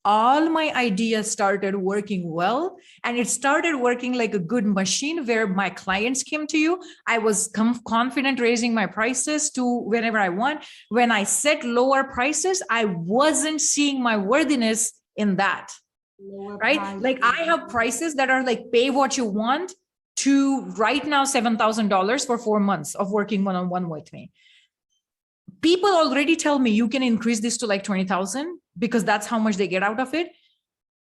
all my ideas started working well. And it started working like a good machine where my clients came to you. I was confident raising my prices to whenever I want. When I set lower prices, I wasn't seeing my worthiness in that. Right? Like I have prices that are like pay what you want to right now $7,000 for 4 months of working one-on-one with me. People already tell me you can increase this to like 20,000 because that's how much they get out of it.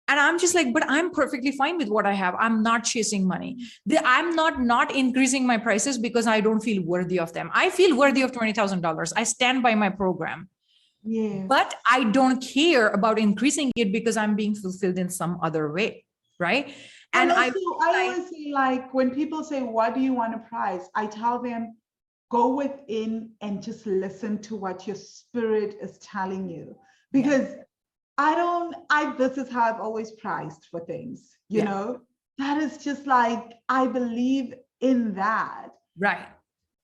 And I'm just like, but I'm perfectly fine with what I have. I'm not chasing money. I'm not increasing my prices because I don't feel worthy of them. I feel worthy of $20,000. I stand by my program. Yeah. But I don't care about increasing it because I'm being fulfilled in some other way, right? And also, I always say, like, when people say, what do you want to prize? I tell them, go within and just listen to what your spirit is telling you. Because this is how I've always priced for things, you know? That is just like, I believe in that. Right.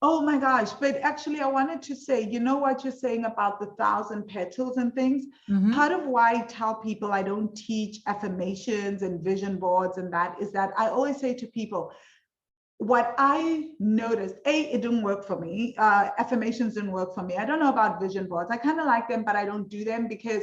Oh my gosh. But actually, I wanted to say, you know what you're saying about the 1,000 petals and things? Part of why I tell people I don't teach affirmations and vision boards and that is that I always say to people, what I noticed, it didn't work for me. Affirmations didn't work for me. I don't know about vision boards. I kind of like them, but I don't do them because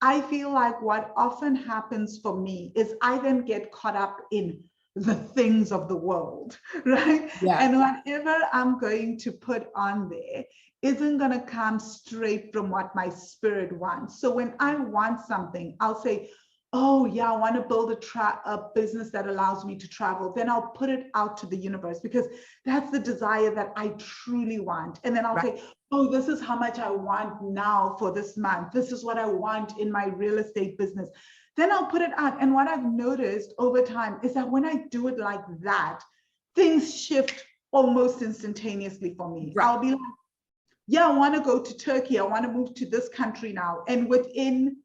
I feel like what often happens for me is I then get caught up in the things of the world, right? Yeah. And whatever I'm going to put on there isn't going to come straight from what my spirit wants. So when I want something, I'll say, oh yeah, I want to build a business that allows me to travel. Then I'll put it out to the universe because that's the desire that I truly want. And then I'll say, oh, this is how much I want now for this month. This is what I want in my real estate business. Then I'll put it out. And what I've noticed over time is that when I do it like that, things shift almost instantaneously for me. Right. I'll be like, yeah, I want to go to Turkey. I want to move to this country now. And within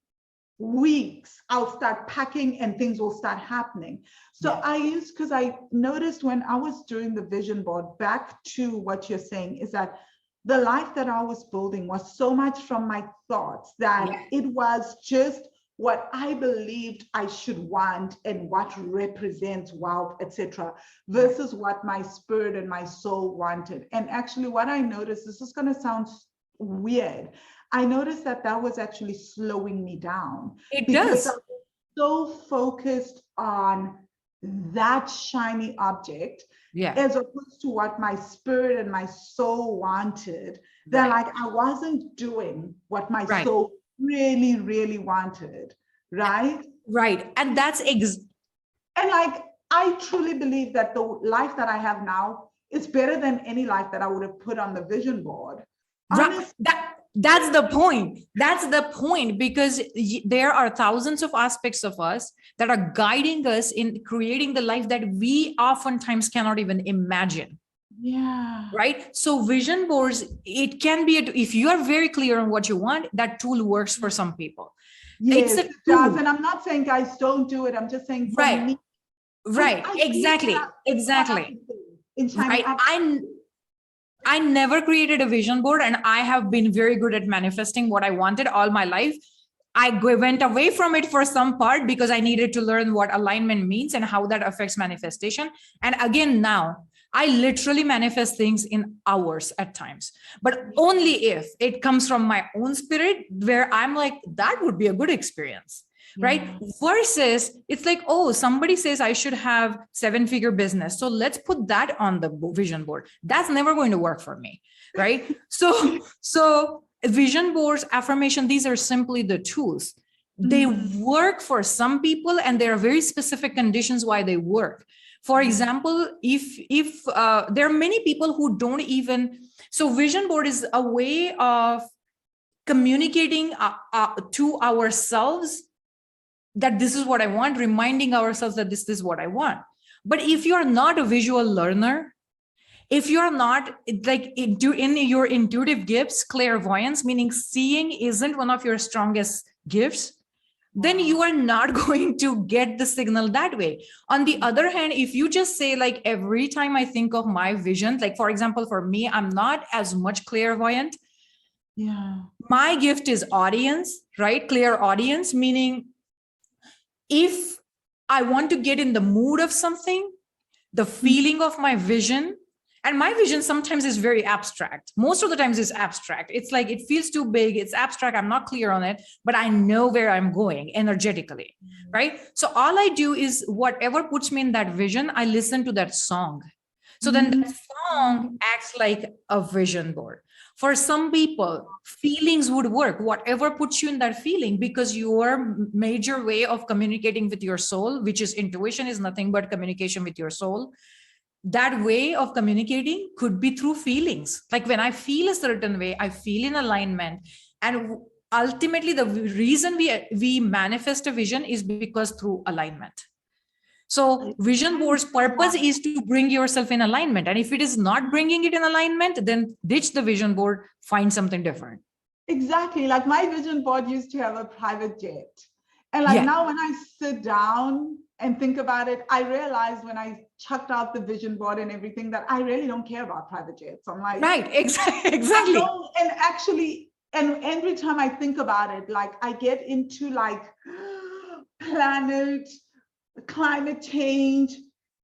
weeks, I'll start packing and things will start happening. So because I noticed when I was doing the vision board, back to what you're saying, is that the life that I was building was so much from my thoughts that it was just what I believed I should want and what represents wealth, etc., versus what my spirit and my soul wanted. And actually what I noticed, this is going to sound weird, I noticed that was actually slowing me down. It does. I was so focused on that shiny object as opposed to what my spirit and my soul wanted, that like I wasn't doing what my soul really, really wanted, right? Right. And that's and like I truly believe that the life that I have now is better than any life that I would have put on the vision board. Honestly, That's the point. That's the point, because there are thousands of aspects of us that are guiding us in creating the life that we oftentimes cannot even imagine. Yeah. Right. So vision boards, it can be, if you are very clear on what you want, that tool works for some people. Yes, It's it does. And I'm not saying guys don't do it. I'm just saying for right. me. Right. Exactly. Exactly. Right. I never created a vision board, and I have been very good at manifesting what I wanted all my life. I went away from it for some part because I needed to learn what alignment means and how that affects manifestation. And again, now I literally manifest things in hours at times, but only if it comes from my own spirit, where I'm like, that would be a good experience. Right. Versus it's like, oh, somebody says I should have 7-figure business, so let's put that on the vision board. That's never going to work for me. Right. So vision boards, affirmation, these are simply the tools. They work for some people, and there are very specific conditions why they work. For example, if there are many people who don't even, so vision board is a way of communicating to ourselves that this is what I want, reminding ourselves that this is what I want. But if you're not a visual learner, if you're not like in your intuitive gifts, clairvoyance, meaning seeing isn't one of your strongest gifts, then you are not going to get the signal that way. On the other hand, if you just say, like, every time I think of my vision, like, for example, for me, I'm not as much clairvoyant. Yeah. My gift is audience, right? Clear audience, meaning if I want to get in the mood of something, the feeling of my vision, and my vision sometimes is very abstract. Most of the times it's abstract. It's like, it feels too big. It's abstract. I'm not clear on it, but I know where I'm going energetically, right? So all I do is whatever puts me in that vision, I listen to that song. So then that song acts like a vision board. For some people, feelings would work, whatever puts you in that feeling, because your major way of communicating with your soul, which is intuition, is nothing but communication with your soul. That way of communicating could be through feelings. Like when I feel a certain way, I feel in alignment. And ultimately, the reason we manifest a vision is because through alignment. So vision board's purpose is to bring yourself in alignment. And if it is not bringing it in alignment, then ditch the vision board, find something different. Exactly. Like my vision board used to have a private jet. And like now when I sit down and think about it, I realized when I chucked out the vision board and everything that I really don't care about private jets. I'm like, right, exactly. And actually, and every time I think about it, like I get into like climate change,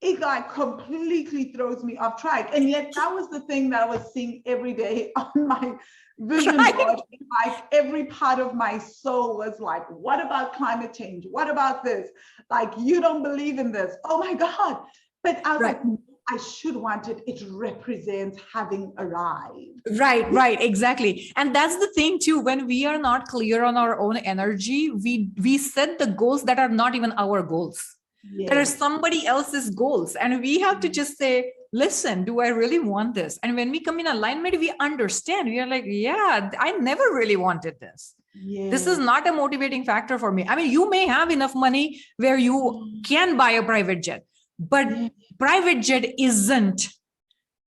it like completely throws me off track. And yet that was the thing that I was seeing every day on my vision board. Like every part of my soul was like, what about climate change? What about this? Like, you don't believe in this. Oh my God. But I was like, I should want it. It represents having arrived. Right, exactly. And that's the thing too. When we are not clear on our own energy, we set the goals that are not even our goals. That are somebody else's goals. And we have to just say, listen, do I really want this? And when we come in alignment, we understand. We are like, yeah, I never really wanted this. This is not a motivating factor for me. I mean, you may have enough money where you can buy a private jet, but private jet isn't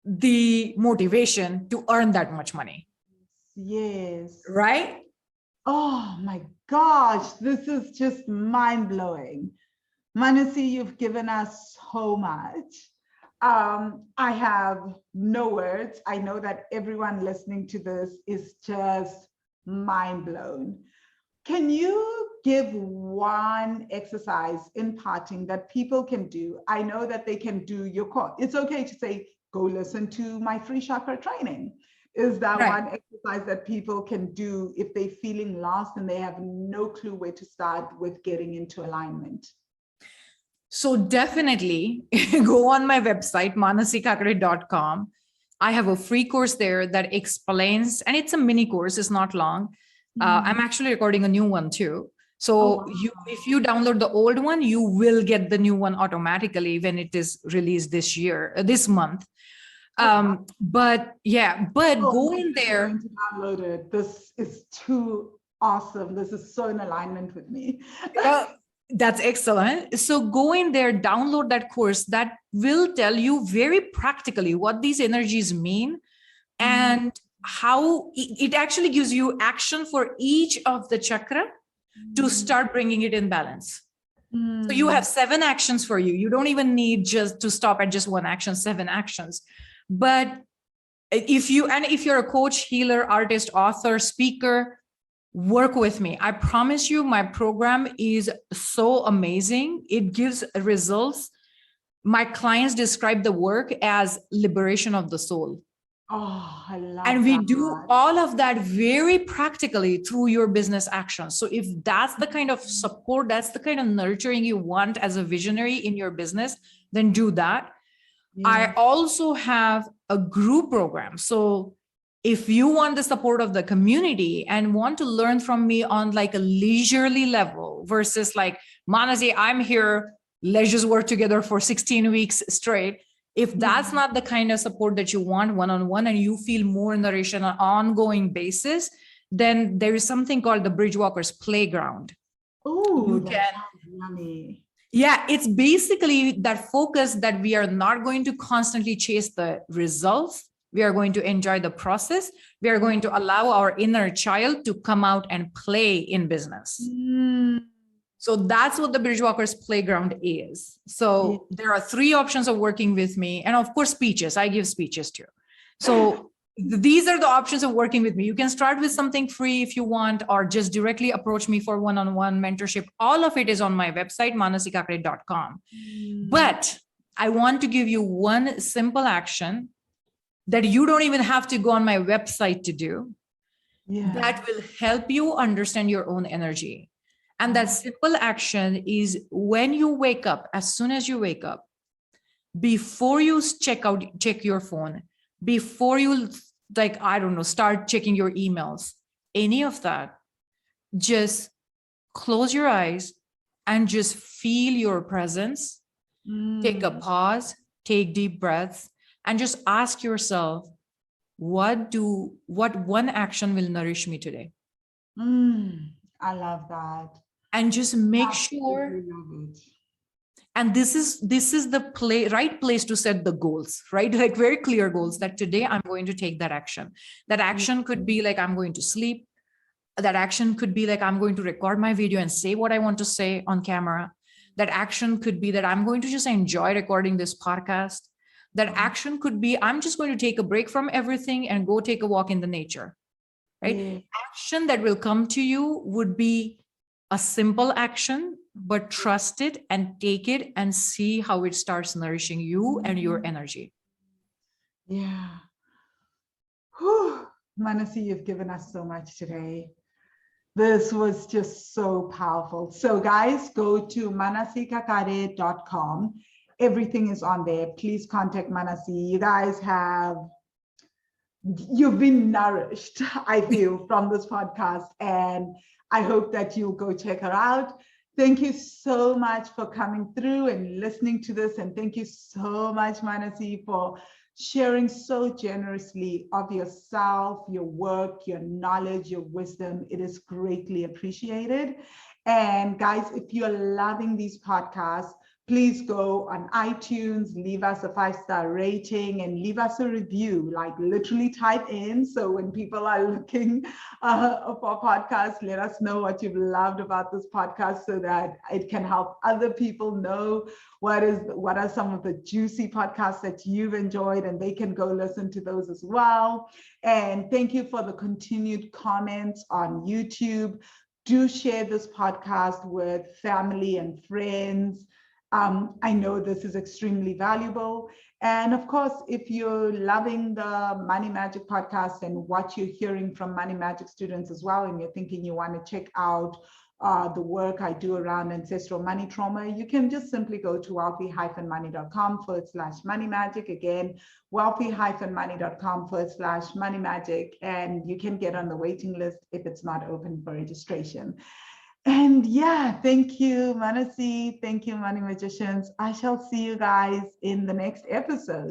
the motivation to earn that much money. Yes. Right? Oh my gosh, this is just mind-blowing. Manasi, you've given us so much. I have no words. I know that everyone listening to this is just mind blown. Can you give one exercise in parting that people can do? I know that they can do your course. It's okay to say, go listen to my free chakra training. Is that one exercise that people can do if they're feeling lost and they have no clue where to start with getting into alignment? So definitely go on my website, manasikakade.com. I have a free course there that explains, and it's a mini course, it's not long. I'm actually recording a new one too. So if you download the old one, you will get the new one automatically when it is released this month. But Oh, go I'm in there. going to download it. This is too awesome. This is so in alignment with me. That's excellent. So go in there, download that course that will tell you very practically what these energies mean and how it actually gives you action for each of the chakra to start bringing it in balance. So you have 7 actions for you. You don't even need just to stop at just one action, 7 actions. But if you're a coach, healer, artist, author, speaker, work with me. I promise you, my program is so amazing. It gives results. My clients describe the work as liberation of the soul. Oh, I love and we that. do all of that very practically through your business actions. So if that's the kind of support, that's the kind of nurturing you want as a visionary in your business, then do that. Yeah. I also have a group program. So if you want the support of the community and want to learn from me on like a leisurely level versus like, Manasi, I'm here, let's just work together for 16 weeks straight. If that's not the kind of support that you want one-on-one and you feel more nourished on an ongoing basis, then there is something called the Bridgewalkers Playground. Oh, that sounds yummy. Yeah, it's basically that focus that we are not going to constantly chase the results. We are going to enjoy the process. We are going to allow our inner child to come out and play in business. So that's what the Bridgewalkers Playground is. So there are 3 options of working with me. And of course, speeches. I give speeches too. So these are the options of working with me. You can start with something free if you want, or just directly approach me for one-on-one mentorship. All of it is on my website, manasikakade.com. But I want to give you one simple action that you don't even have to go on my website to do. That will help you understand your own energy. And that simple action is when you wake up, as soon as you wake up, before you check your phone, before you start checking your emails, any of that, just close your eyes and just feel your presence. Take a pause, take deep breaths, and just ask yourself, what one action will nourish me today? I love that. And just make sure. And this is the right place to set the goals, right? Like very clear goals that today I'm going to take that action. That action could be like, I'm going to sleep. That action could be like, I'm going to record my video and say what I want to say on camera. That action could be that I'm going to just enjoy recording this podcast. That action could be, I'm just going to take a break from everything and go take a walk in the nature, right? Action that will come to you would be a simple action, but trust it and take it and see how it starts nourishing you and your energy. Yeah. Whew. Manasi, you've given us so much today. This was just so powerful. So guys, go to manasikakade.com. Everything is on there. Please contact Manasi. You guys you've been nourished, I feel, from this podcast. And I hope that you'll go check her out. Thank you so much for coming through and listening to this. And thank you so much, Manasi, for sharing so generously of yourself, your work, your knowledge, your wisdom. It is greatly appreciated. And guys, if you're loving these podcasts, please go on iTunes, leave us a 5-star rating and leave us a review, like literally type in. So when people are looking for podcasts, let us know what you've loved about this podcast so that it can help other people know what are some of the juicy podcasts that you've enjoyed, and they can go listen to those as well. And thank you for the continued comments on YouTube. Do share this podcast with family and friends. I know this is extremely valuable. And of course, if you're loving the Money Magic podcast and what you're hearing from Money Magic students as well, and you're thinking you want to check out the work I do around ancestral money trauma, you can just simply go to wealthy-money.com/money magic. Again, wealthy-money.com/money magic. And you can get on the waiting list if it's not open for registration. And yeah, thank you, Manasi. Thank you, Money Magicians. I shall see you guys in the next episode.